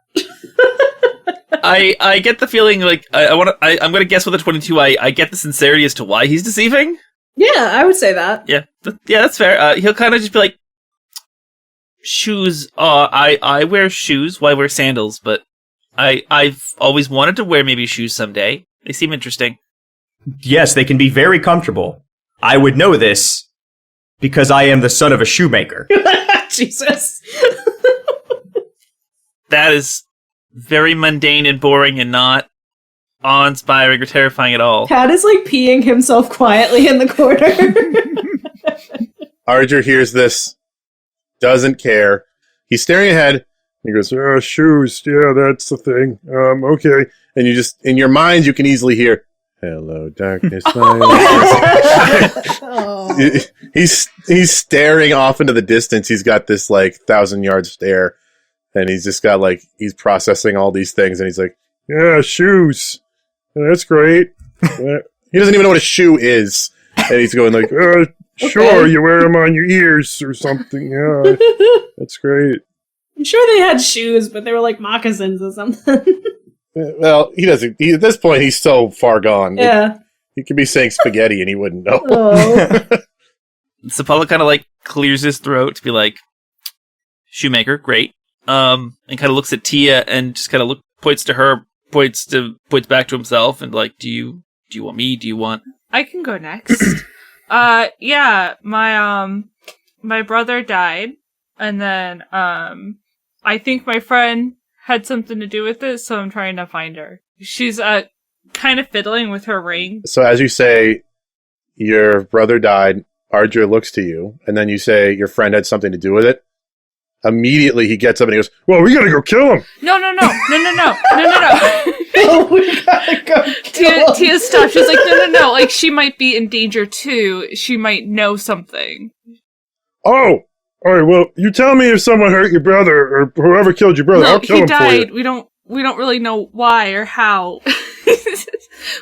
I get the feeling like I'm gonna guess with a 22. I get the sincerity as to why he's deceiving. Yeah, I would say that. Yeah, that's fair. He'll kind of just be like, shoes. I wear shoes. Why wear sandals? But I've always wanted to wear maybe shoes someday. They seem interesting. Yes, they can be very comfortable. I would know this because I am the son of a shoemaker. Jesus. That is very mundane and boring and not awe-inspiring or terrifying at all. Cat is like peeing himself quietly in the corner. Arger hears this, doesn't care. He's staring ahead. He goes, shoes. Yeah, that's the thing. Okay. And you just, in your mind, you can easily hear, "Hello, darkness, my Oh. He's staring off into the distance. He's got this, like, 1,000-yard stare. And he's just got, like, he's processing all these things. And he's like, Yeah, shoes. That's great. he doesn't even know what a shoe is. And he's going like, Sure, you wear them on your ears or something. Yeah, that's great. I'm sure they had shoes, but they were like moccasins or something. well, he doesn't. At this point, he's so far gone. Yeah. He could be saying spaghetti and he wouldn't know. Oh. Sapala kind of like clears his throat to be like, shoemaker, great. And kind of looks at Tia and just kind of points to her, points back to himself and like, do you want me? Do you want? I can go next. Yeah, my brother died, and then, I think my friend had something to do with it, so I'm trying to find her. She's, kind of fiddling with her ring. So as you say, your brother died, Arger looks to you, and then you say your friend had something to do with it. Immediately he gets up and he goes, Well, we gotta go kill him. No. Oh, we gotta go. Tia stopped. She's like, no. Like, she might be in danger too. She might know something. Oh, all right. Well, you tell me if someone hurt your brother or whoever killed your brother. No, I'll kill he him died. for We don't really know why or how.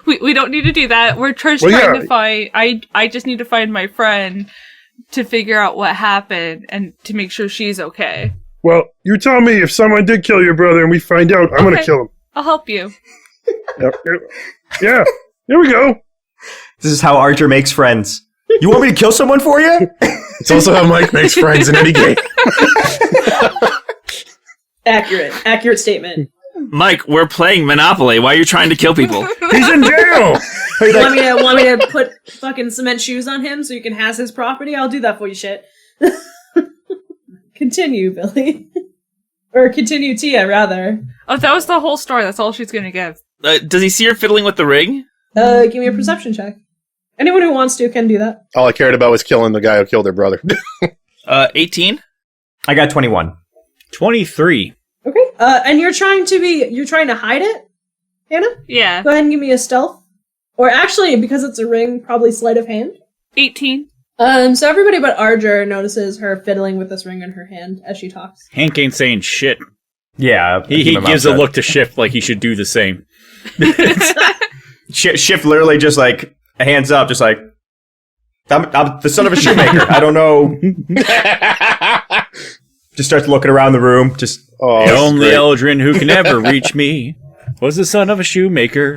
we don't need to do that. We're just Well, trying yeah. to find. I just need to find my friend to figure out what happened and to make sure she's okay. you. Well, you tell me if someone did kill your brother and we find out. I'm gonna Okay. kill him. I'll help you. Yeah. Here we go. This is how Archer makes friends. You want me to kill someone for you? it's also how Mike makes friends in any game. Accurate statement. Mike, we're playing Monopoly. Why are you trying to kill people? He's in jail. Want me to put fucking cement shoes on him so you can has his property? I'll do that for you, shit. Continue, Billy. Or continue, Tia, rather. Oh, that was the whole story. That's all she's gonna give. Does he see her fiddling with the ring? Give me a perception check. Anyone who wants to can do that. All I cared about was killing the guy who killed their brother. 18? I got 21. 23. Okay. And you're trying to hide it, Hannah? Yeah. Go ahead and give me a stealth. Or actually, because it's a ring, probably sleight of hand. 18. So everybody but Arger notices her fiddling with this ring in her hand as she talks. Hank ain't saying shit. Yeah. He gives a look to Shift like he should do the same. Shift literally just like, hands up, just like, I'm the son of a shoemaker. I don't know. Just starts looking around the room. Just Oh, The that's only great. Eldrin who can ever reach me was the son of a shoemaker.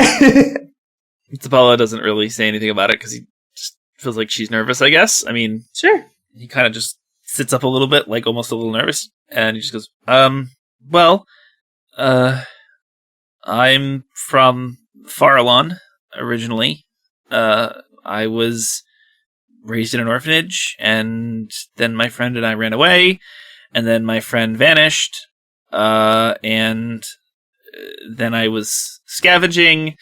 Zabala doesn't really say anything about it because he just feels like she's nervous, I guess. I mean, Sure. he kind of just sits up a little bit, like almost a little nervous, and he just goes, well, I'm from Farallon, originally. I was raised in an orphanage, and then my friend and I ran away, and then my friend vanished, and then I was scavenging,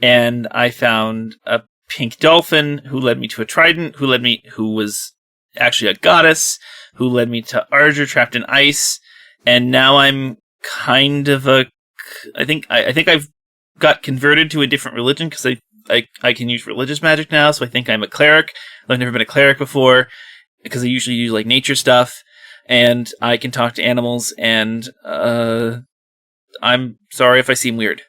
and I found a pink dolphin who led me to a trident, who was actually a goddess, who led me to Arger trapped in ice, and now I'm kind of I think I've got converted to a different religion because I can use religious magic now, so I think I'm a cleric. I've never been a cleric before because I usually use like nature stuff, and I can talk to animals, and I'm sorry if I seem weird.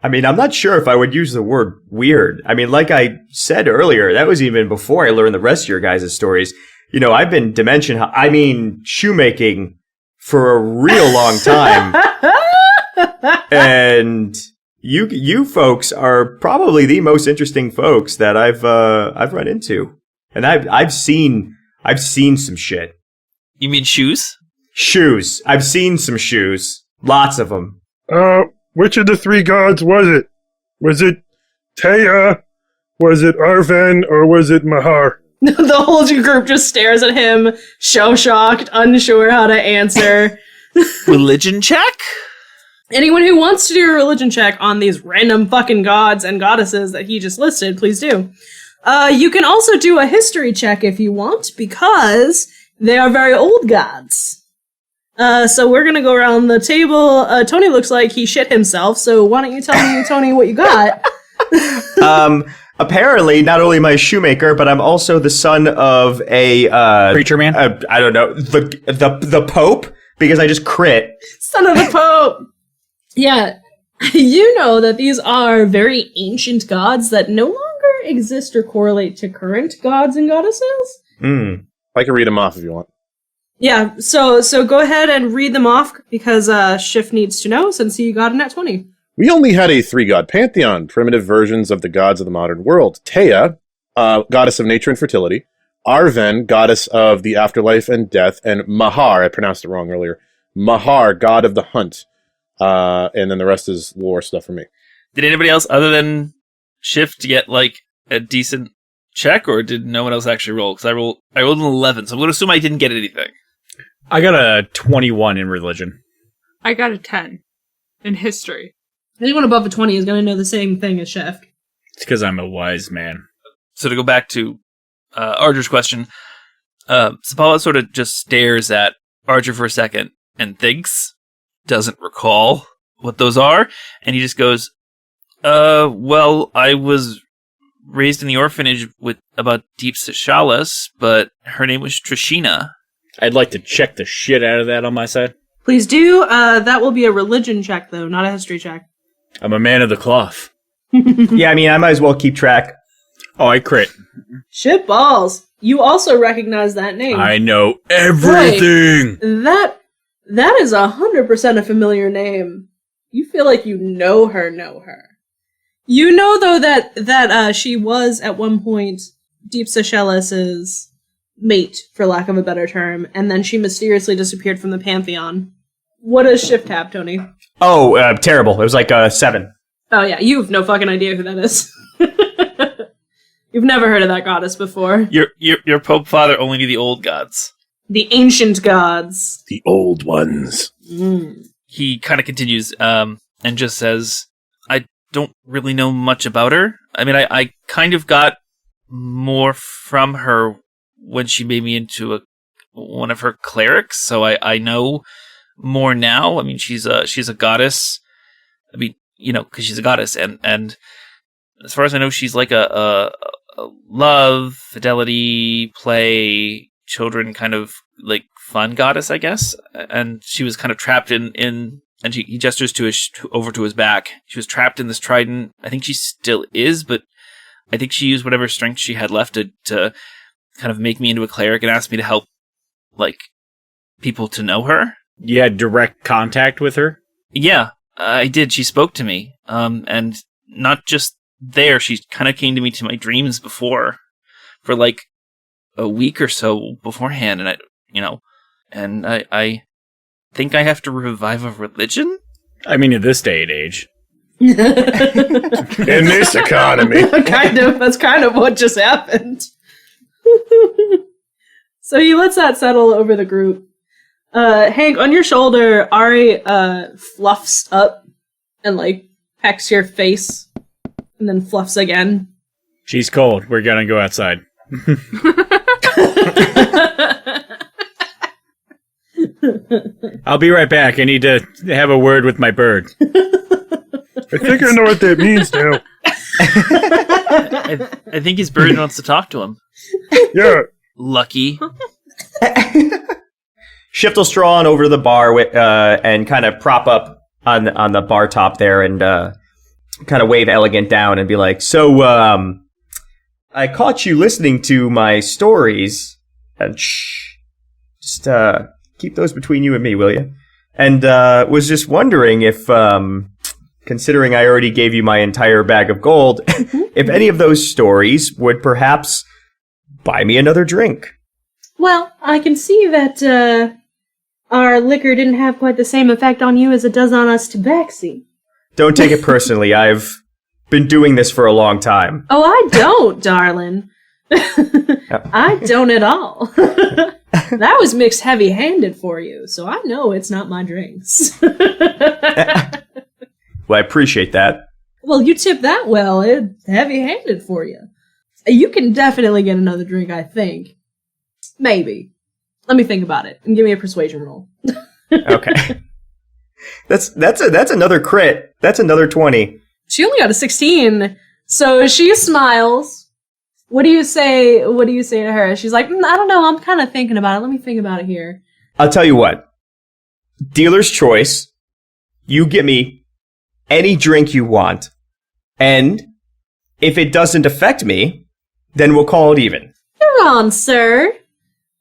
I mean, I'm not sure if I would use the word weird. I mean, like I said earlier, that was even before I learned the rest of your guys' stories. You know, I've been shoemaking for a real long time. And you folks are probably the most interesting folks that I've run into. And I've seen some shit. You mean shoes? Shoes. I've seen some shoes. Lots of them. Which of the three gods was it? Was it Taya? Was it Arven? Or was it Mahar? The whole group just stares at him, show-shocked, unsure how to answer. Religion check? Anyone who wants to do a religion check on these random fucking gods and goddesses that he just listed, please do. You can also do a history check if you want, because they are very old gods. So we're gonna go around the table. Tony looks like he shit himself, so why don't you tell me, Tony, what you got? Apparently, not only am I a shoemaker, but I'm also the son of a Preacher man? I don't know, the Pope, because I just crit. Son of the Pope! Yeah, you know that these are very ancient gods that no longer exist or correlate to current gods and goddesses. I can read them off if you want. Yeah, so go ahead and read them off, because Schiff needs to know, since he got a nat 20. We only had a three-god pantheon, primitive versions of the gods of the modern world. Taya, goddess of nature and fertility. Arven, goddess of the afterlife and death. And Mahar, I pronounced it wrong earlier. Mahar, god of the hunt. And then the rest is lore stuff for me. Did anybody else other than Shift get like a decent check, or did no one else actually roll? Because I rolled an 11, so I'm going to assume I didn't get anything. I got a 21 in religion. I got a 10 in history. Anyone above a 20 is going to know the same thing as Chef. It's because I'm a wise man. So to go back to Arger's question, Sapala sort of just stares at Archer for a second and thinks, doesn't recall what those are, and he just goes, well, I was raised in the orphanage with about Deep Sishalis, but her name was Trishina. I'd like to check the shit out of that on my side. Please do. That will be a religion check, though, not a history check. I'm a man of the cloth. Yeah, I mean, I might as well keep track. Oh, I crit. Shit balls. You also recognize that name. I know everything. That is 100% a familiar name. You feel like you know her. You know, though, that she was, at one point, Deep Seychelles' mate, for lack of a better term, and then she mysteriously disappeared from the Pantheon. What does Shift have, Tony? Oh, terrible. It was like 7. Oh, yeah, you have no fucking idea who that is. You've never heard of that goddess before. Your Pope Father only knew the old gods. The ancient gods. The old ones. He kind of continues and just says, I don't really know much about her. I mean, I kind of got more from her when she made me into one of her clerics, so I know more now. I mean, she's a goddess. I mean, you know, because she's a goddess, and as far as I know, she's like a love, fidelity, play, children kind of like fun goddess, I guess. And she was kind of trapped in and he gestures over to his back. She was trapped in this trident. I think she still is, but I think she used whatever strength she had left to kind of make me into a cleric and ask me to help, like, people to know her. You had direct contact with her? Yeah, I did. She spoke to me. And not just there, she kind of came to me to my dreams before, for like a week or so beforehand, and I think I have to revive a religion? I mean, at this day and age. In this economy. That's kind of what just happened. So he lets that settle over the group. Hank, on your shoulder, Aerei fluffs up and like pecks your face and then fluffs again. She's cold. We're gonna go outside. I'll be right back. I need to have a word with my bird. I think I know what that means now. I think his bird wants to talk to him. Yeah. Lucky. Shift will stroll on over to the bar and kind of prop up on the bar top there and kind of wave Elegant down and be like, so, I caught you listening to my stories. And shh. Just keep those between you and me, will you? And was just wondering if, considering I already gave you my entire bag of gold, if any of those stories would perhaps buy me another drink. Well, I can see that our liquor didn't have quite the same effect on you as it does on us tabaxi. Don't take it personally. I've been doing this for a long time. Oh, I don't, darling. I don't at all. That was mixed heavy-handed for you, so I know it's not my drinks. Well, I appreciate that. Well, you tip that well. It's heavy-handed for you. You can definitely get another drink, I think. Maybe. Let me think about it and give me a persuasion roll. Okay. That's another crit. That's another 20. She only got a 16, so she smiles. What do you say? What do you say to her? She's like, I don't know. I'm kind of thinking about it. Let me think about it here. I'll tell you what. Dealer's choice. You get me any drink you want, and if it doesn't affect me, then we'll call it even. You're on, sir.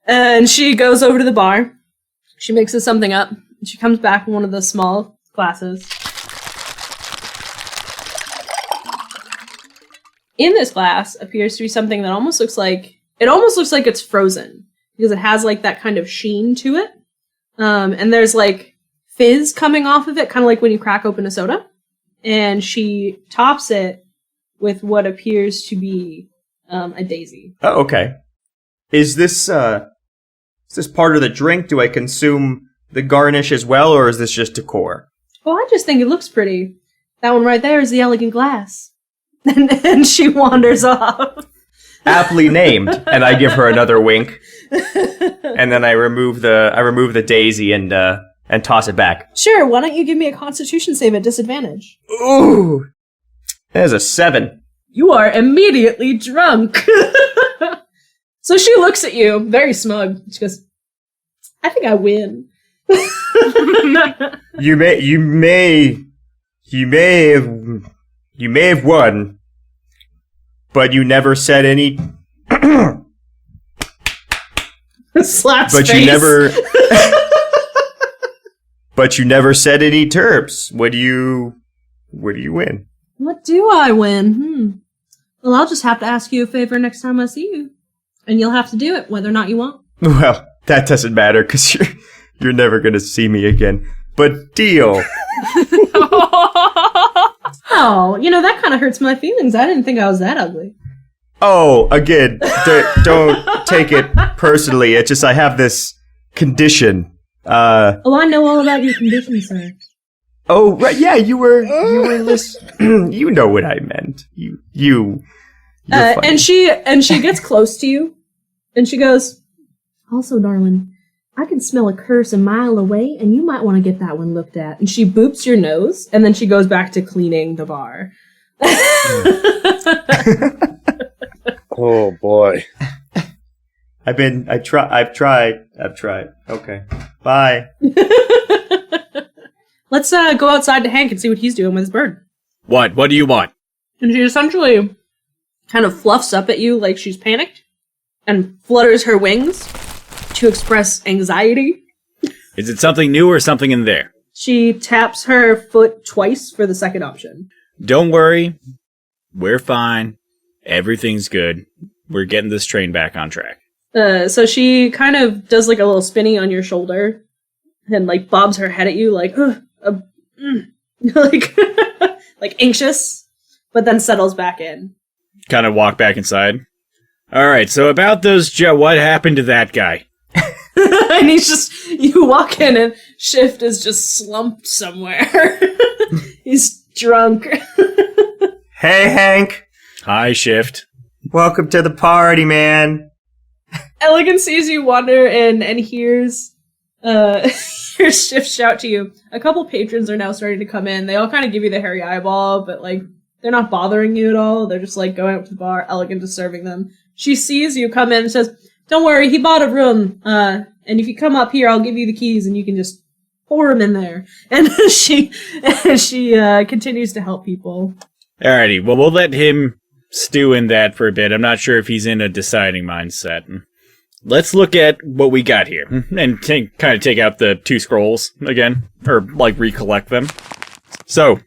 And she goes over to the bar. She mixes something up. And she comes back in one of the small glasses. In this glass appears to be something that almost looks like it's frozen because it has like that kind of sheen to it. And there's like fizz coming off of it, kind of like when you crack open a soda. And she tops it with what appears to be a daisy. Oh, okay. Is this part of the drink? Do I consume the garnish as well, or is this just decor? Oh, I just think it looks pretty. That one right there is the elegant glass. And she wanders off. aptly named. And I give her another wink. And then I remove the daisy and toss it back. Sure, why don't you give me a constitution save at disadvantage? Ooh. There's a 7. You are immediately drunk. So she looks at you, very smug. She goes, I think I win. You may have won, but you never said any. Slaps But face. you never. But you never said any terms. What do you win? What do I win? Well, I'll just have to ask you a favor next time I see you. And you'll have to do it, whether or not you want. Well, that doesn't matter, because you're never going to see me again. But deal. Oh, that kind of hurts my feelings. I didn't think I was that ugly. Oh, again, don't take it personally. It's just I have this condition. Oh, I know all about your condition, sir. Oh, right, yeah, you were listening. You know what I meant. You're funny. And she gets close to you, and she goes, also, darling, I can smell a curse a mile away, and you might want to get that one looked at. And she boops your nose, and then she goes back to cleaning the bar. Oh boy. I've tried. Okay. Bye. Let's go outside to Hank and see what he's doing with his bird. What? What do you want? And she essentially kind of fluffs up at you like she's panicked and flutters her wings to express anxiety. Is it something new or something in there? She taps her foot twice for the second option. Don't worry. We're fine. Everything's good. We're getting this train back on track. So she kind of does like a little spinny on your shoulder and like bobs her head at you like, like, like anxious, but then settles back in. Kind of walk back inside. All right, so about those what happened to that guy? And he's just, you walk in and Shift is just slumped somewhere. He's drunk. Hey, Hank. Hi, Shift. Welcome to the party, man. Elegant sees you wander in and hears Shift shout to you. A couple patrons are now starting to come in. They all kind of give you the hairy eyeball, but like they're not bothering you at all. They're just like going up to the bar. Elegant is serving them. She sees you come in and says, "Don't worry, he bought a room. And if you come up here, I'll give you the keys, and you can just pour him in there." And she continues to help people. Alrighty, well, we'll let him stew in that for a bit. I'm not sure if he's in a deciding mindset. Let's look at what we got here and kind of take out the 2 scrolls again, or like recollect them. So,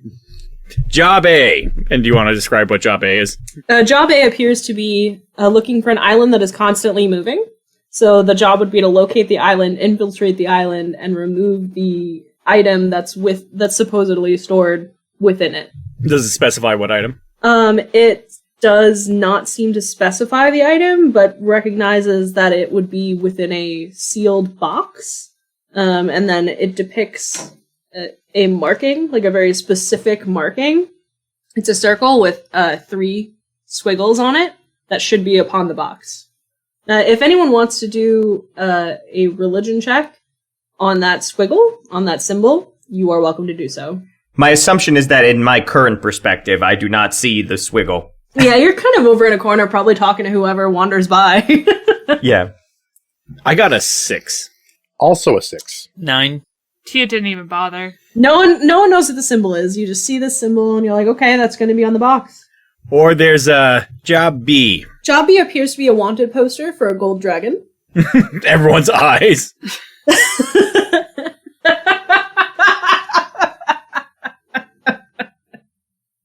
Job A. And do you want to describe what Job A is? Job A appears to be looking for an island that is constantly moving. So the job would be to locate the island, infiltrate the island, and remove the item that's supposedly stored within it. Does it specify what item? It does not seem to specify the item, but recognizes that it would be within a sealed box. And then it depicts a marking, like a very specific marking. It's a circle with 3 squiggles on it that should be upon the box. If anyone wants to do a religion check on that squiggle, on that symbol, you are welcome to do so. My assumption is that in my current perspective, I do not see the swiggle. Yeah, you're kind of over in a corner, probably talking to whoever wanders by. Yeah. I got a 6. Also a 6. 9. Tia didn't even bother. No one knows what the symbol is. You just see this symbol and you're like, okay, that's going to be on the box. Or there's Job B. Job B appears to be a wanted poster for a gold dragon. Everyone's eyes.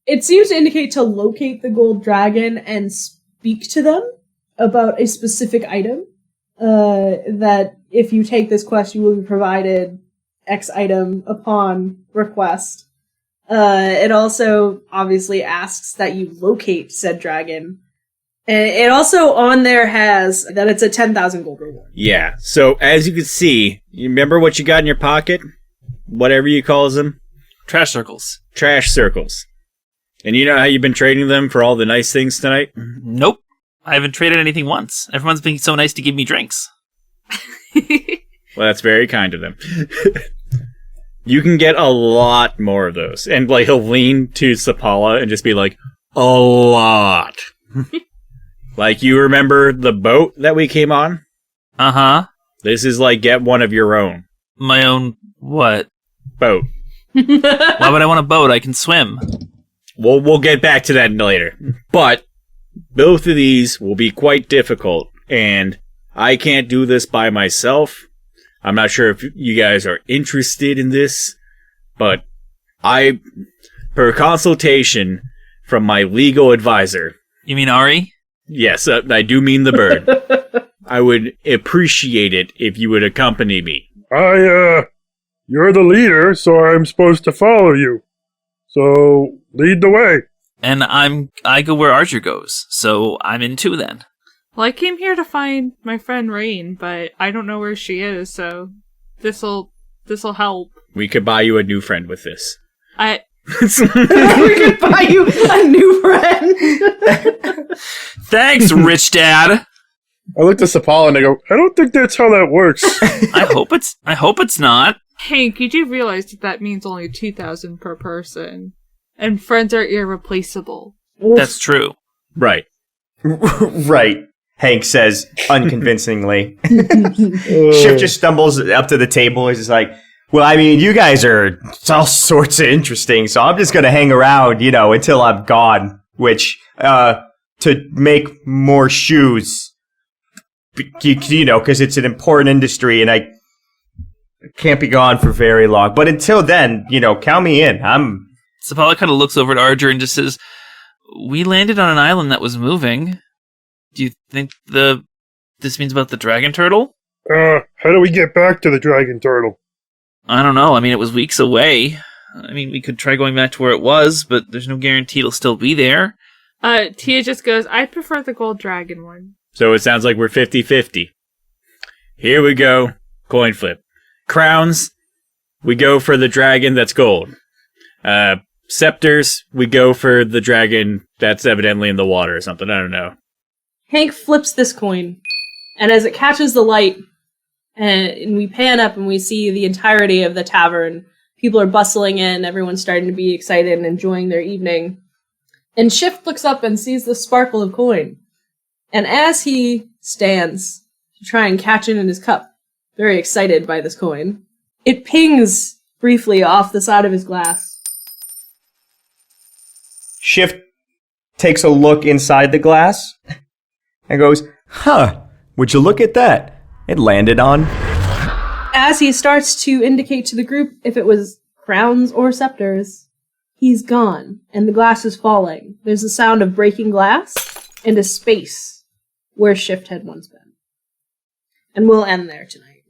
It seems to indicate to locate the gold dragon and speak to them about a specific item. That if you take this quest, you will be provided X item upon request. It also obviously asks that you locate said dragon. And it also on there has that it's a 10,000 gold reward. Yeah, so as you can see, you remember what you got in your pocket? Whatever you call them? Trash circles. Trash circles. And you know how you've been trading them for all the nice things tonight? Nope. I haven't traded anything once. Everyone's been so nice to give me drinks. Well, that's very kind of them. You can get a lot more of those. And like he'll lean to Sapala and just be like, a lot. Like, you remember the boat that we came on? Uh-huh. This is like, get one of your own. My own what? Boat. Why would I want a boat? I can swim. We'll get back to that later. But both of these will be quite difficult, and I can't do this by myself. I'm not sure if you guys are interested in this, but per consultation from my legal advisor. You mean Aerei? Yes, I do mean the bird. I would appreciate it if you would accompany me. You're the leader, so I'm supposed to follow you. So, lead the way. And I go where Archer goes, so I'm in too then. Well, I came here to find my friend Rain, but I don't know where she is, so this'll help. We could buy you a new friend with this. We could buy you a new friend. Thanks, rich dad. I looked at Sapala and I go, I don't think that's how that works. I hope it's not. Hank, you do realize that means only 2,000 per person, and friends are irreplaceable. That's true. Right. Right, Hank says unconvincingly. Shift just stumbles up to the table. He's just like, well, I mean, you guys are all sorts of interesting, so I'm just going to hang around, until I'm gone, which, to make more shoes, because it's an important industry, and I can't be gone for very long. But until then, count me in. Sapala kind of looks over at Archer and just says, we landed on an island that was moving. Do you think this means about the dragon turtle? How do we get back to the dragon turtle? I don't know. I mean, it was weeks away. I mean, we could try going back to where it was, but there's no guarantee it'll still be there. Tia just goes, I prefer the gold dragon one. So it sounds like we're 50-50. Here we go. Coin flip. Crowns, we go for the dragon that's gold. Scepters, we go for the dragon that's evidently in the water or something. I don't know. Hank flips this coin, and as it catches the light, and we pan up and we see the entirety of the tavern, people are bustling in, everyone's starting to be excited and enjoying their evening. And Shift looks up and sees the sparkle of coin. And as he stands to try and catch it in his cup, very excited by this coin, it pings briefly off the side of his glass. Shift takes a look inside the glass and goes, would you look at that? It landed on. As he starts to indicate to the group if it was crowns or scepters, he's gone, and the glass is falling. There's a sound of breaking glass and a space where Shift had once been. And we'll end there tonight.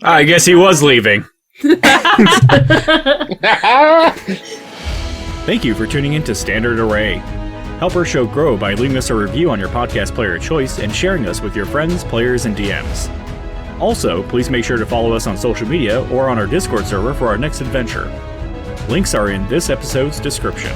I guess he was leaving. Thank you for tuning in to Standard Aerei. Help our show grow by leaving us a review on your podcast player of choice and sharing us with your friends, players, and DMs. Also, please make sure to follow us on social media or on our Discord server for our next adventure. Links are in this episode's description.